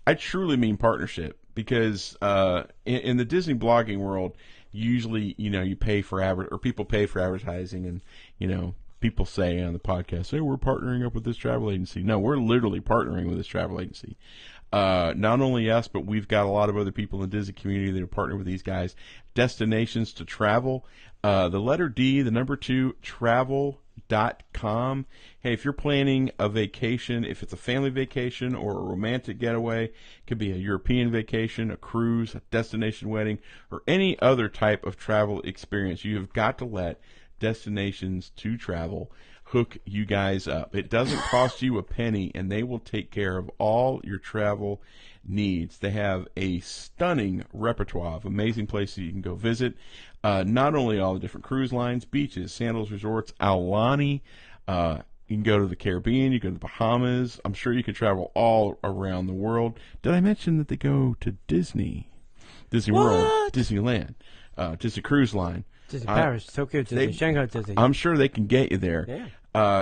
I truly mean partnership because in the Disney blogging world, usually, you pay for people pay for advertising and, people say on the podcast, hey, we're partnering up with this travel agency. No, we're literally partnering with this travel agency. Not only us, but we've got a lot of other people in the Disney community that are partnering with these guys. Destinations to Travel. The letter D, the number 2, travel.com. Hey, if you're planning a vacation, if it's a family vacation or a romantic getaway, it could be a European vacation, a cruise, a destination wedding, or any other type of travel experience, you have got to let Destinations to Travel hook you guys up. It doesn't cost you a penny, and they will take care of all your travel needs. They have a stunning repertoire of amazing places you can go visit. Not only all the different cruise lines, beaches, sandals, resorts, Aulani. You can go to the Caribbean. You go to the Bahamas. I'm sure you can travel all around the world. Did I mention that they go to Disney World, Disneyland, Disney Cruise Line? Disney Paris, Tokyo Disney, Shanghai Disney. I'm sure they can get you there. Yeah.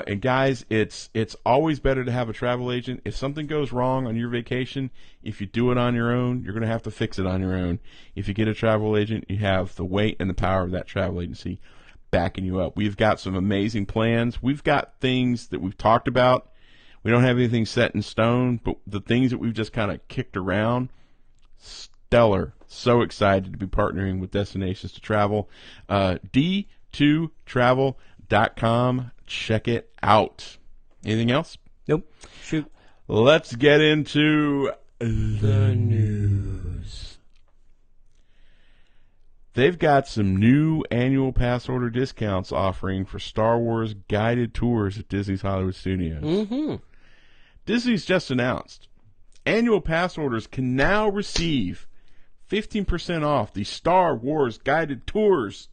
And guys, it's always better to have a travel agent. If something goes wrong on your vacation, if you do it on your own, you're going to have to fix it on your own. If you get a travel agent, you have the weight and the power of that travel agency backing you up. We've got some amazing plans. We've got things that we've talked about. We don't have anything set in stone, but the things that we've just kind of kicked around, stellar. So excited to be partnering with Destinations to Travel. D2travel.com. Check it out. Anything else? Nope. Shoot. Let's get into the news. They've got some new annual pass order discounts offering for Star Wars guided tours at Disney's Hollywood Studios. Mm-hmm. Disney's just announced annual pass orders can now receive 15% off the Star Wars guided tours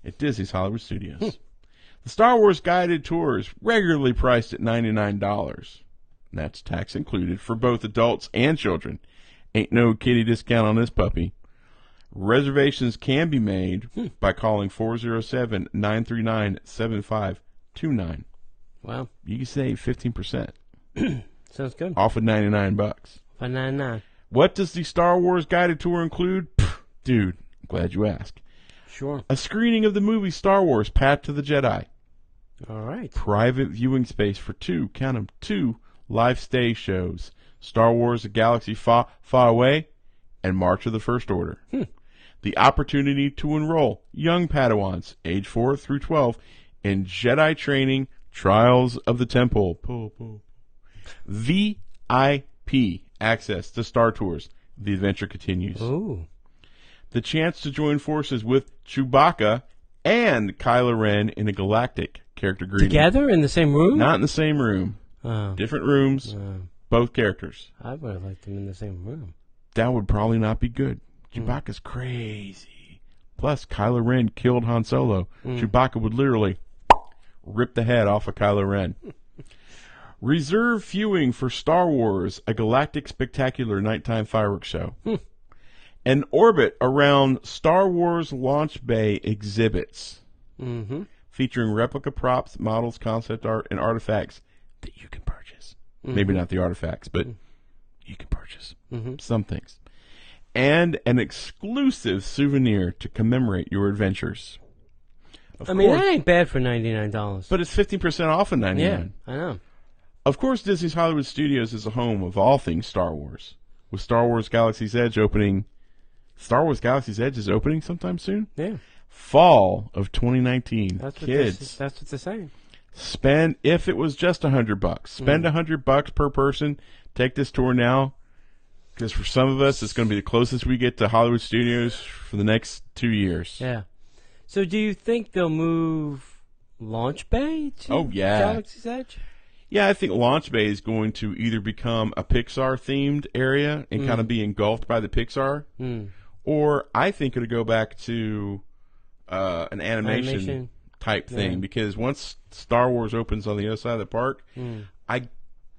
at Disney's Hollywood Studios. The Star Wars guided tours regularly priced at $99. And that's tax included for both adults and children. Ain't no kiddie discount on this puppy. Reservations can be made by calling 407-939-7529. Wow. You can save 15%. Sounds good. Off of $99. $5.99. What does the Star Wars guided tour include? Pfft, dude, I'm glad you asked. Sure. A screening of the movie Star Wars Path to the Jedi. All right. Private viewing space for two live stage shows. Star Wars A Galaxy Far, Far Away and March of the First Order. The opportunity to enroll young Padawans, age 4 through 12, in Jedi training Trials of the Temple. VIP access to Star Tours. The adventure continues. Ooh. The chance to join forces with Chewbacca and Kylo Ren in a galactic character greeting. Together in the same room? Not in the same room. Oh. Different rooms, both characters. I would have liked them in the same room. That would probably not be good. Chewbacca's crazy. Plus, Kylo Ren killed Han Solo. Chewbacca would literally rip the head off of Kylo Ren. Reserve viewing for Star Wars, a galactic spectacular nighttime fireworks show. An orbit around Star Wars launch bay exhibits. Featuring replica props, models, concept art, and artifacts that you can purchase. Maybe not the artifacts, but you can purchase some things. And an exclusive souvenir to commemorate your adventures. Of course, that ain't bad for $99. But it's 15% off of $99. Yeah, I know. Of course, Disney's Hollywood Studios is a home of all things Star Wars. With Star Wars Galaxy's Edge opening... Star Wars Galaxy's Edge is opening sometime soon? Yeah. Fall of 2019. That's Kids. That's what they're saying. Spend, if it was just $100, spend $100 per person. Take this tour now. Because for some of us, it's going to be the closest we get to Hollywood Studios for the next 2 years. Yeah. So do you think they'll move Launch Bay to Galaxy's Edge? Yeah, I think Launch Bay is going to either become a Pixar-themed area and kind of be engulfed by the Pixar, or I think it'll go back to an animation type thing, because once Star Wars opens on the other side of the park, I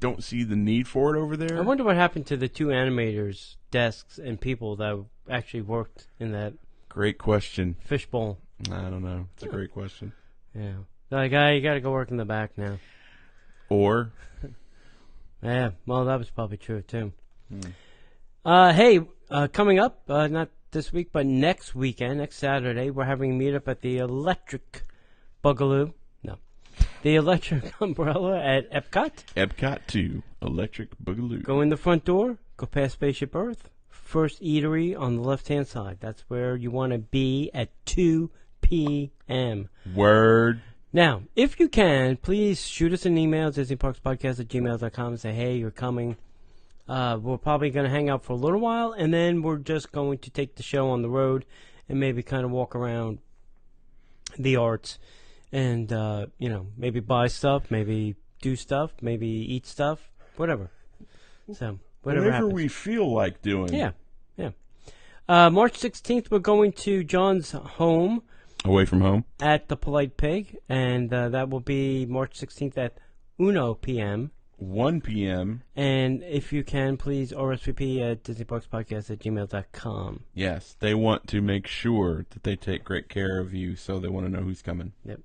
don't see the need for it over there. I wonder what happened to the two animators' desks and people that actually worked in that. Great question. Fishbowl. I don't know. It's a great question. Yeah. Like, you got to go work in the back now. Or? Yeah, well, that was probably true, too. Hey, coming up, not this week, but next weekend, next Saturday, we're having a meetup at the Electric Boogaloo. No. The Electric Umbrella at Epcot. Epcot 2, Electric Boogaloo. Go in the front door, go past Spaceship Earth. First eatery on the left-hand side. That's where you want to be at 2 p.m. Word. Now, if you can, please shoot us an email, DisneyParksPodcast@gmail.com, and say, hey, you're coming. We're probably going to hang out for a little while, and then we're just going to take the show on the road and maybe kind of walk around the arts and, maybe buy stuff, maybe do stuff, maybe eat stuff, whatever. So, whatever happens. we feel like doing. Yeah. March 16th, we're going to John's home. Away from home? At the Polite Pig, and that will be March 16th at 1 p.m. 1 p.m. And if you can, please RSVP at DisneyParksPodcast@gmail.com. Yes, they want to make sure that they take great care of you, so they want to know who's coming. Yep.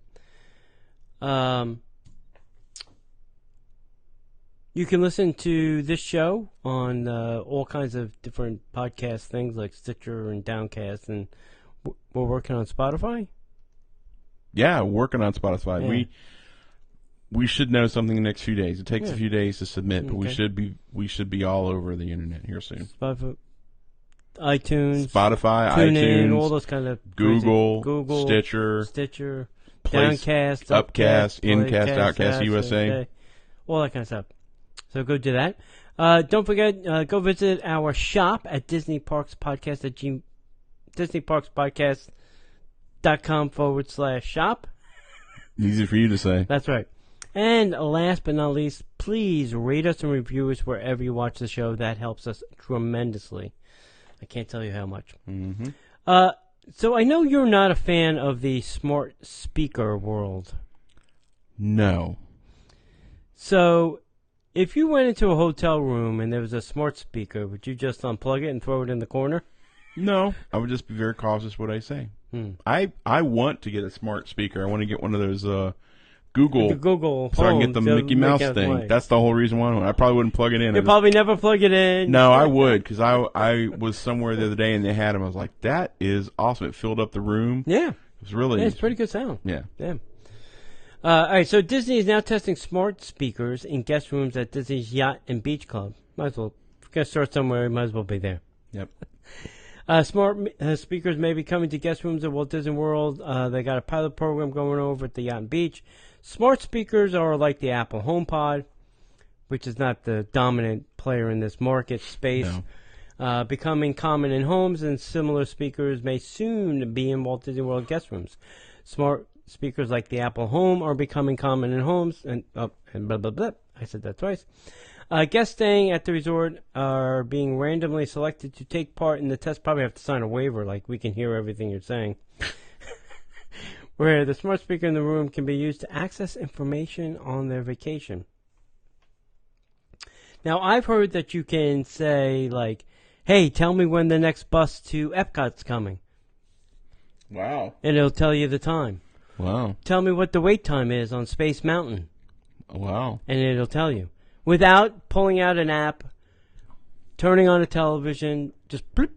You can listen to this show on all kinds of different podcast things like Stitcher and Downcast, and we're working on Spotify? Yeah, working on Spotify. Yeah. We should know something in the next few days. It takes a few days to submit, but we should be all over the internet here soon. Spotify, iTunes, iTunes, all those kind of Google, Stitcher, Downcast, Upcast, Incast, Outcast, USA, all that kind of stuff. So go do that. Don't forget, go visit our shop at DisneyParksPodcast.com/shop. Easy for you to say. That's right. And last but not least, please rate us and review us wherever you watch the show. That helps us tremendously. I can't tell you how much. Mm-hmm. So I know you're not a fan of the smart speaker world. No. So if you went into a hotel room and there was a smart speaker, would you just unplug it and throw it in the corner? No, I would just be very cautious what I say. I want to get a smart speaker. I want to get one of those Google, Google so I can get Home the to Mickey make Mouse it thing. play. That's the whole reason why I probably wouldn't plug it in. You'll probably never plug it in. No, I would, because I was somewhere the other day and they had them. I was like, that is awesome. It filled up the room. Yeah. It was really... Yeah, it's pretty good sound. Yeah. Yeah. All right, so Disney is now testing smart speakers in guest rooms at Disney's Yacht and Beach Club. Might as well, if you're going to start somewhere, you might as well be there. Yep. Smart speakers may be coming to guest rooms at Walt Disney World. They got a pilot program going over at the Yacht and Beach. Smart speakers are like the Apple HomePod, which is not the dominant player in this market space. No. Becoming common in homes, and similar speakers may soon be in Walt Disney World guest rooms. Smart speakers like the Apple Home are becoming common in homes, and blah, blah, blah. I said that twice. Guests staying at the resort are being randomly selected to take part in the test. Probably have to sign a waiver, like we can hear everything you're saying. Where the smart speaker in the room can be used to access information on their vacation. Now, I've heard that you can say, like, hey, tell me when the next bus to Epcot's coming. Wow. And it'll tell you the time. Wow. Tell me what the wait time is on Space Mountain. Wow. And it'll tell you. Without pulling out an app, turning on a television, just bloop.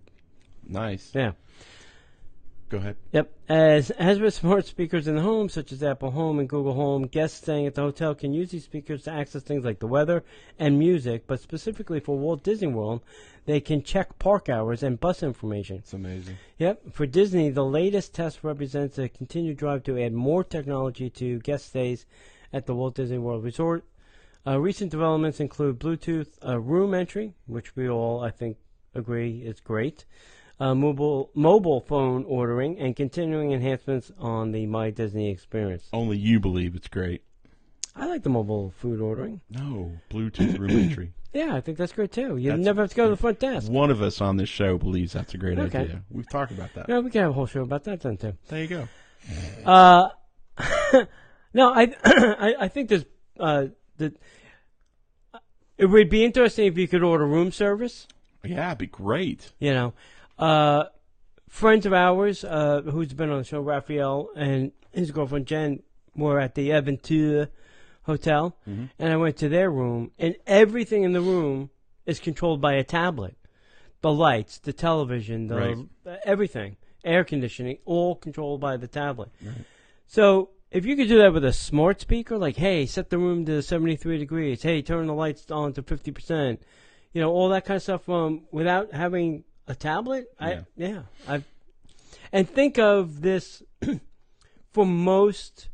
Nice. Yeah. Go ahead. Yep. As with smart speakers in the home, such as Apple Home and Google Home, guests staying at the hotel can use these speakers to access things like the weather and music, but specifically for Walt Disney World, they can check park hours and bus information. It's amazing. Yep. For Disney, the latest test represents a continued drive to add more technology to guest stays at the Walt Disney World Resort. Recent developments include Bluetooth room entry, which we all, I think, agree is great, mobile phone ordering, and continuing enhancements on the My Disney experience. Only you believe it's great. I like the mobile food ordering. No, Bluetooth room entry. Yeah, I think that's great, too. You never have to go to the front desk. One of us on this show believes that's a great Okay. idea. We've talked about that. Yeah, we can have a whole show about that then, too. There you go. No, I think there's it would be interesting if you could order room service. Yeah, it'd be great. You know, friends of ours who's been on the show, Raphael and his girlfriend Jen, were at the Aventure Hotel, and I went to their room, and everything in the room is controlled by a tablet. The lights, the television, everything, air conditioning, all controlled by the tablet. Right. So if you could do that with a smart speaker, like, hey, set the room to 73 degrees, hey, turn the lights on to 50%, you know, all that kind of stuff without having a tablet, and think of this for most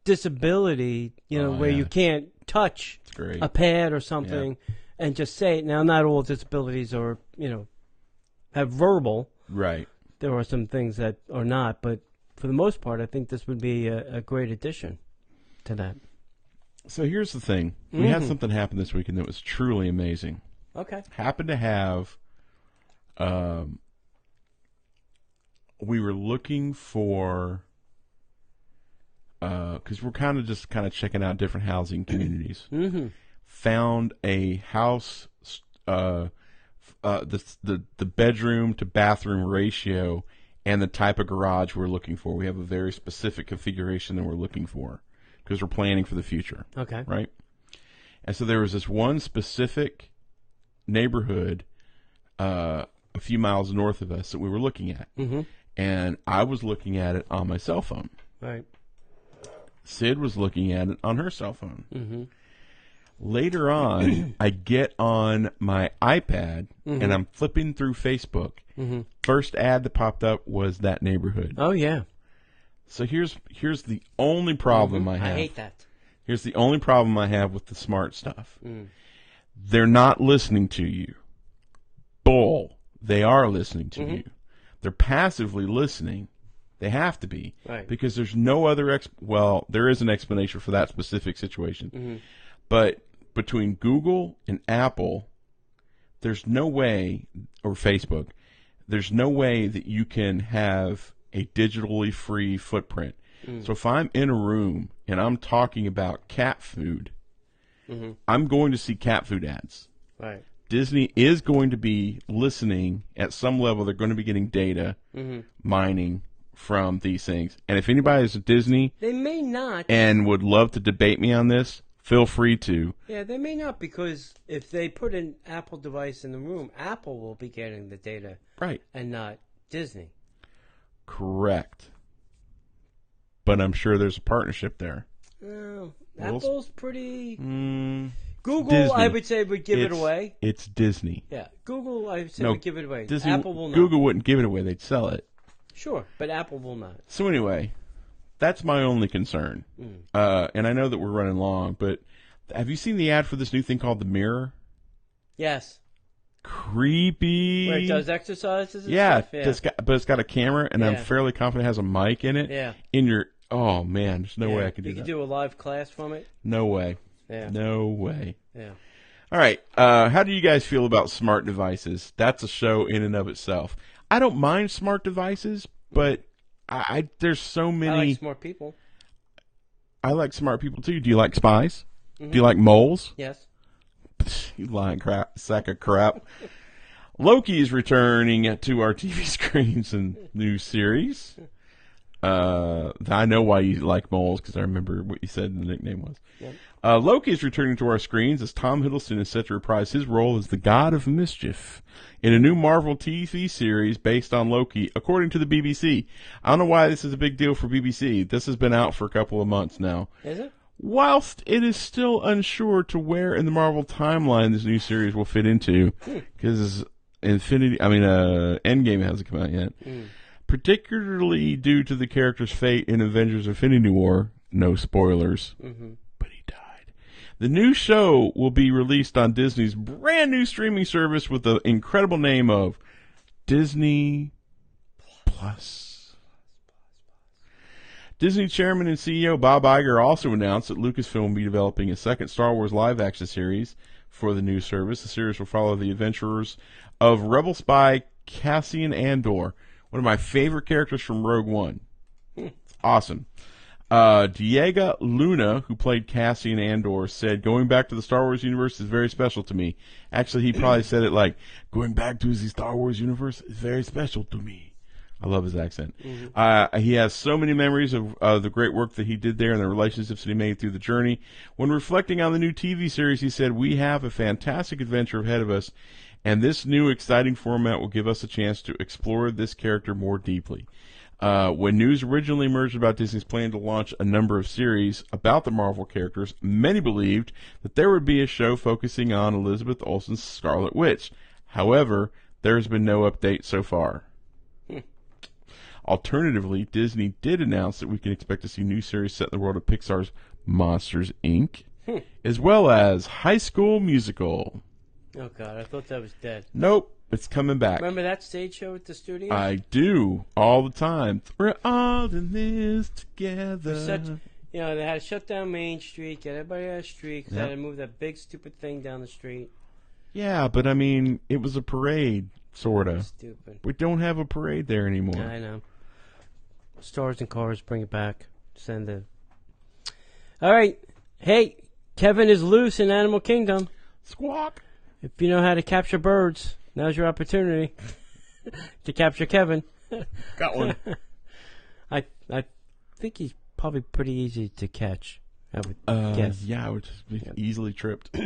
disability, you know, where you can't touch a pad or something and just say it. Now, not all disabilities are, you know, have verbal. Right. There are some things that are not, but for the most part, I think this would be a great addition to that. So here's the thing. We had something happen this weekend that was truly amazing. Okay. Happened to have, we were looking for, because we're kind of checking out different housing communities. Found a house, the bedroom to bathroom ratio and the type of garage we're looking for. We have a very specific configuration that we're looking for because we're planning for the future. Okay. Right? And so there was this one specific neighborhood a few miles north of us that we were looking at. And I was looking at it on my cell phone. Right. Sid was looking at it on her cell phone. Later on, I get on my iPad and I'm flipping through Facebook. First ad that popped up was that neighborhood. Oh, yeah. So here's the only problem I have. I hate that. Here's the only problem I have with the smart stuff. They're not listening to you. Bull. They are listening to you. They're passively listening. They have to be. Right. Because there's no other well, there is an explanation for that specific situation. But between Google and Apple, there's no way, or Facebook, there's no way that you can have a digitally free footprint. So if I'm in a room and I'm talking about cat food, I'm going to see cat food ads. Right. Disney is going to be listening at some level. They're going to be getting data mining from these things. And if anybody is at Disney, they may not, and would love to debate me on this, feel free to. Yeah, they may not, because if they put an Apple device in the room, Apple will be getting the data, Right, and not Disney. correct. But I'm sure there's a partnership there. Apple's pretty. Google, Disney. I would say, would give it away. It's Disney. Yeah, Google, I would say, No, would give it away. Disney, Apple will not. Google wouldn't give it away; they'd sell it. Sure, but Apple will not. So anyway, that's my only concern. And I know that we're running long, but have you seen the ad for this new thing called the Mirror? Yes. Creepy. Where it does exercises and yeah, stuff? but it's got a camera, and I'm fairly confident it has a mic in it. Yeah. Oh man, there's no way I could do that. You could do a live class from it? No way. Yeah. No way. Yeah. All right. How do you guys feel about smart devices? That's a show in and of itself. I don't mind smart devices, but there's so many. I like smart people. I like smart people too. Do you like spies? Do you like moles? Yes. You lying sack of crap. Loki is returning to our TV screens in new series. I know why you like moles, because I remember what you said the nickname was. Yep. Loki is returning to our screens as Tom Hiddleston is set to reprise his role as the God of Mischief in a new Marvel TV series based on Loki, according to the BBC. I don't know why this is a big deal for BBC. This has been out for a couple of months now. Is it? Whilst it is still unsure to where in the Marvel timeline this new series will fit into, because Endgame hasn't come out yet, particularly due to the character's fate in Avengers Infinity War. No spoilers, but he died. The new show will be released on Disney's brand new streaming service with the incredible name of Disney Plus. Disney chairman and CEO Bob Iger also announced that Lucasfilm will be developing a second Star Wars live-action series for the new service. The series will follow the adventures of Rebel spy Cassian Andor, one of my favorite characters from Rogue One. Awesome. Diego Luna, who played Cassian Andor, said, "Going back to the Star Wars universe is very special to me." Actually, he probably said it like, "Going back to the Star Wars universe is very special to me." I love his accent. He has so many memories of the great work that he did there and the relationships that he made through the journey. When reflecting on the new TV series, he said, "We have a fantastic adventure ahead of us, and this new exciting format will give us a chance to explore this character more deeply." When news originally emerged about Disney's plan to launch a number of series about the Marvel characters, many believed that there would be a show focusing on Elizabeth Olsen's Scarlet Witch. However, there has been no update so far. Alternatively, Disney did announce that we can expect to see new series set in the world of Pixar's Monsters, Inc., as well as High School Musical. Oh, God, I thought that was dead. Nope, it's coming back. Remember that stage show at the studio? I do, all the time. We're all in this together. They had to shut down Main Street, get everybody out of the street, because they had to move that big, stupid thing down the street. Yeah, but I mean, it was a parade, sort of. Stupid. We don't have a parade there anymore. I know. Stars and Cars, bring it back. Send it. All right. Hey, Kevin is loose in Animal Kingdom. Squawk. If you know how to capture birds, now's your opportunity to capture Kevin. Got one. I think he's probably pretty easy to catch, I would guess. Yeah, I would just be easily tripped.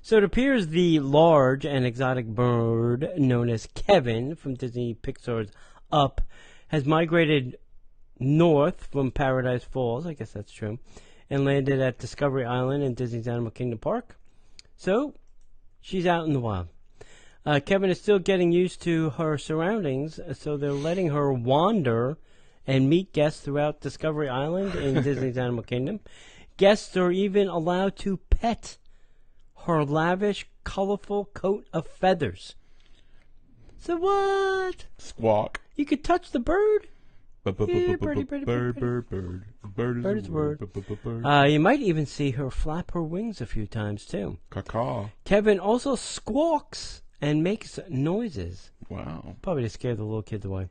So it appears the large and exotic bird known as Kevin from Disney Pixar's Up has migrated north from Paradise Falls, I guess that's true, and landed at Discovery Island in Disney's Animal Kingdom Park. So she's out in the wild. Kevin is still getting used to her surroundings, so they're letting her wander and meet guests throughout Discovery Island in Disney's Animal Kingdom. Guests are even allowed to pet her lavish, colorful coat of feathers. So what? Squawk. You could touch the bird? Bird. Bird is a word. You might even see her flap her wings a few times, too. Caw. Kevin also squawks and makes noises. Wow. Probably to scare the little kids away.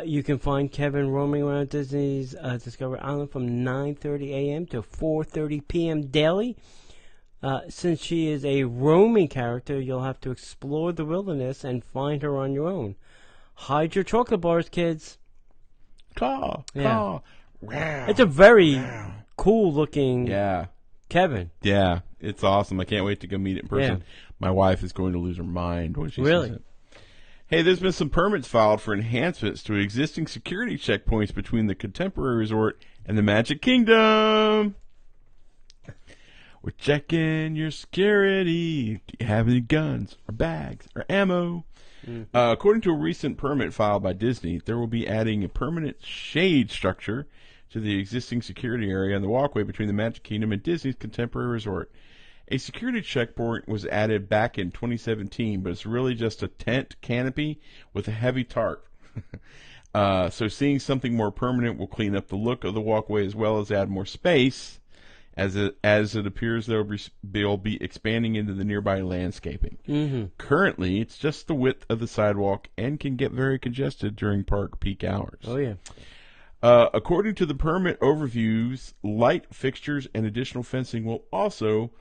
You can find Kevin roaming around Disney's Discovery Island from 9:30 a.m. to 4:30 p.m. daily. Since she is a roaming character, you'll have to explore the wilderness and find her on your own. Hide your chocolate bars, kids. Caw, Yeah. caw. Wow. It's a very cool-looking Yeah. Kevin. Yeah. It's awesome. I can't wait to go meet it in person. Yeah. My wife is going to lose her mind when she Really? sees it. Hey, there's been some permits filed for enhancements to existing security checkpoints between the Contemporary Resort and the Magic Kingdom. We're checking your security. Do you have any guns or bags or ammo? According to a recent permit filed by Disney, there will be adding a permanent shade structure to the existing security area on the walkway between the Magic Kingdom and Disney's Contemporary Resort. A security checkpoint was added back in 2017, but it's really just a tent canopy with a heavy tarp. So seeing something more permanent will clean up the look of the walkway as well as add more space, as it appears they'll be expanding into the nearby landscaping. Mm-hmm. Currently, it's just the width of the sidewalk and can get very congested during park peak hours. Oh, yeah. According to the permit overviews, light fixtures and additional fencing will also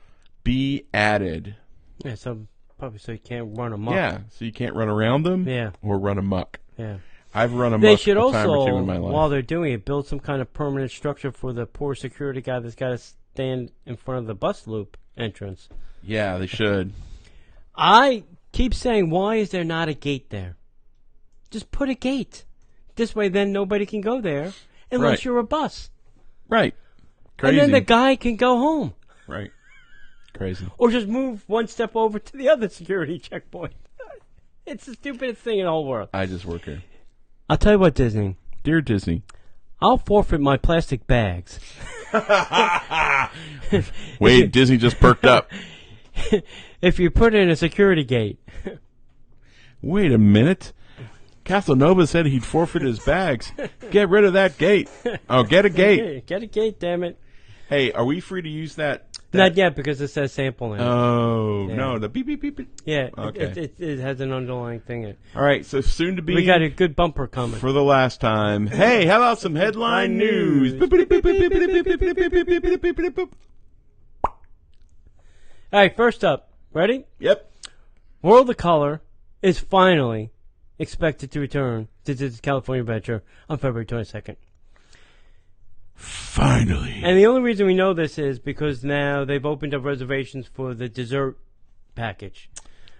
be added. Yeah, so probably so you can't run amok. Yeah, so you can't run around them or run amok. Yeah. I've run amok They should a time or also, two in my life. while they're doing it, build some kind of permanent structure for the poor security guy that's got to stand in front of the bus loop entrance. Yeah, they should. I keep saying, why is there not a gate there? Just put a gate. This way, then nobody can go there unless Right. you're a bus. Right. Crazy. And then the guy can go home. Right. Crazy. Or just move one step over to the other security checkpoint. It's the stupidest thing in the whole world. I just work here. I'll tell you what, Disney. Dear Disney. I'll forfeit my plastic bags. Wait, Disney just perked up. If you put in a security gate. Wait a minute. Casanova said he'd forfeit his bags. Get rid of that gate. Oh, get a gate. Get a gate, damn it. Hey, are we free to use that? Not yet, because it says sample in it. Oh, Yeah. no. The beep, beep, beep, beep. Yeah, Okay. it has an underlying thing in it. All right, so soon to be. We got a good bumper coming. For the last time. Hey, how about some headline news? All right, first up. Ready? Yep. World of Color is finally expected to return to Disney's California Adventure on February 22nd. Finally. And the only reason we know this is because now they've opened up reservations for the dessert package.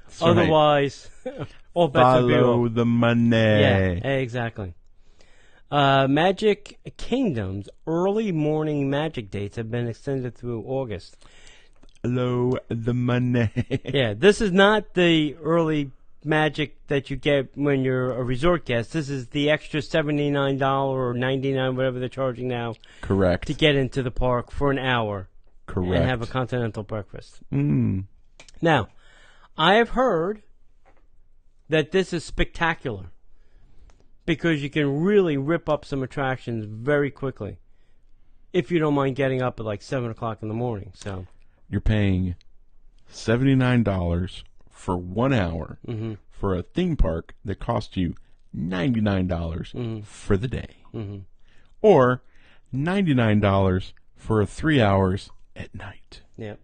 That's right. Otherwise, all bets would be Follow off. the money. Yeah, exactly. Magic Kingdom's early morning magic dates have been extended through August. Follow the money. Yeah, this is not the early magic that you get when you're a resort guest. This is the extra $79 or $99, whatever they're charging now, Correct. to get into the park for an hour. Correct. And have a continental breakfast. Mm. Now, I have heard that this is spectacular because you can really rip up some attractions very quickly if you don't mind getting up at like 7 o'clock in the morning. So You're paying $79 for 1 hour for a theme park that cost you $99 for the day. Or $99 for 3 hours at night. Yep.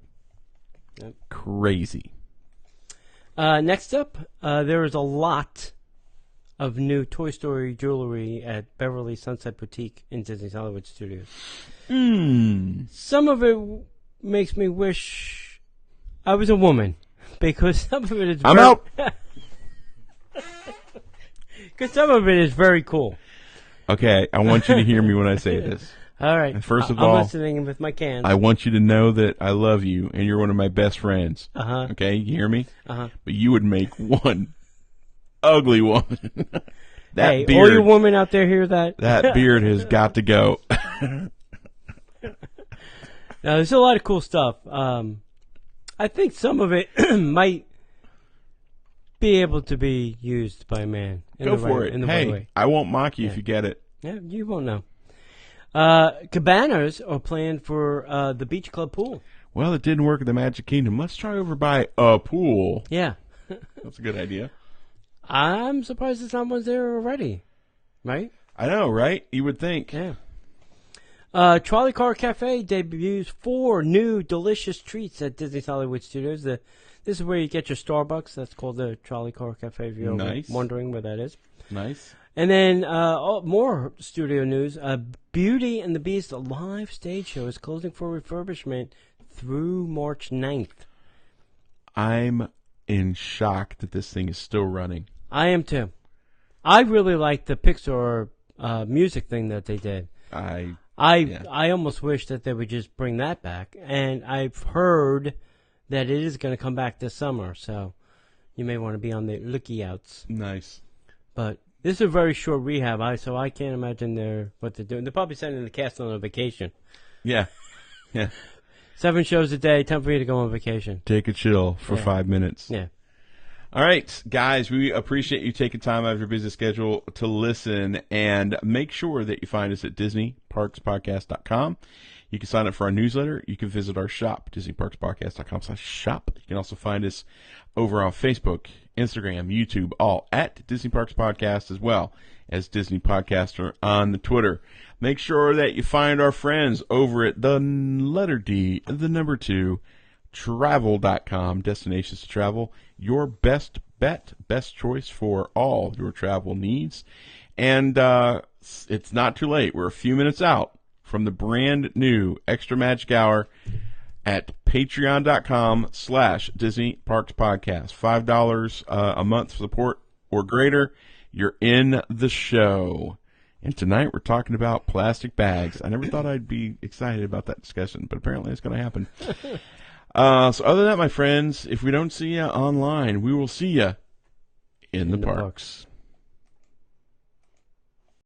Crazy. Next up, there is a lot of new Toy Story jewelry at Beverly Sunset Boutique in Disney's Hollywood Studios. Some of it makes me wish I was a woman, because some of it is I'm out. Because some of it is very cool. Okay, I want you to hear me when I say this. All right. First of I'm all, listening with my cans. I want you to know that I love you and you're one of my best friends. Uh-huh. Okay, you hear me? Uh-huh. But you would make one ugly woman. That hey, beard, all you women out there hear that? that beard has got to go. Now, there's a lot of cool stuff. I think some of it might be able to be used by a man. Go for it. In the Hey, right way. I won't mock you if you get it. Yeah, you won't know. Cabanas are planned for the Beach Club pool. Well, it didn't work at the Magic Kingdom. Let's try over by a pool. Yeah. That's a good idea. I'm surprised that someone's there already. Right? I know, right? You would think. Yeah. Trolley Car Cafe debuts 4 new delicious treats at Disney's Hollywood Studios. This is where you get your Starbucks. That's called the Trolley Car Cafe, if you're wondering where that is. Nice. And then more studio news. Beauty and the Beast live stage show is closing for refurbishment through March 9th. I'm in shock that this thing is still running. I am too. I really like the Pixar music thing that they did. I almost wish that they would just bring that back. And I've heard that it is going to come back this summer, so you may want to be on the lookouts. Nice. But this is a very short rehab, so I can't imagine what they're doing. They're probably sending the cast on a vacation. Yeah. 7 shows a day, time for you to go on vacation. Take a chill for 5 minutes. Yeah. All right, guys, we appreciate you taking time out of your busy schedule to listen, and make sure that you find us at DisneyParksPodcast.com. You can sign up for our newsletter. You can visit our shop, DisneyParksPodcast.com/shop. You can also find us over on Facebook, Instagram, YouTube, all at Disney Parks Podcast, as well as Disney Podcaster on the Twitter. Make sure that you find our friends over at the letter D, the number 2, travel.com, destinations to travel, your best bet, best choice for all your travel needs. And it's not too late. We're a few minutes out from the brand new Extra Magic Hour at patreon.com/Disney Parks Podcast. $5 a month support or greater. You're in the show. And tonight we're talking about plastic bags. I never thought I'd be excited about that discussion, but apparently it's going to happen. So other than that, my friends, if we don't see you online, we will see you in the parks.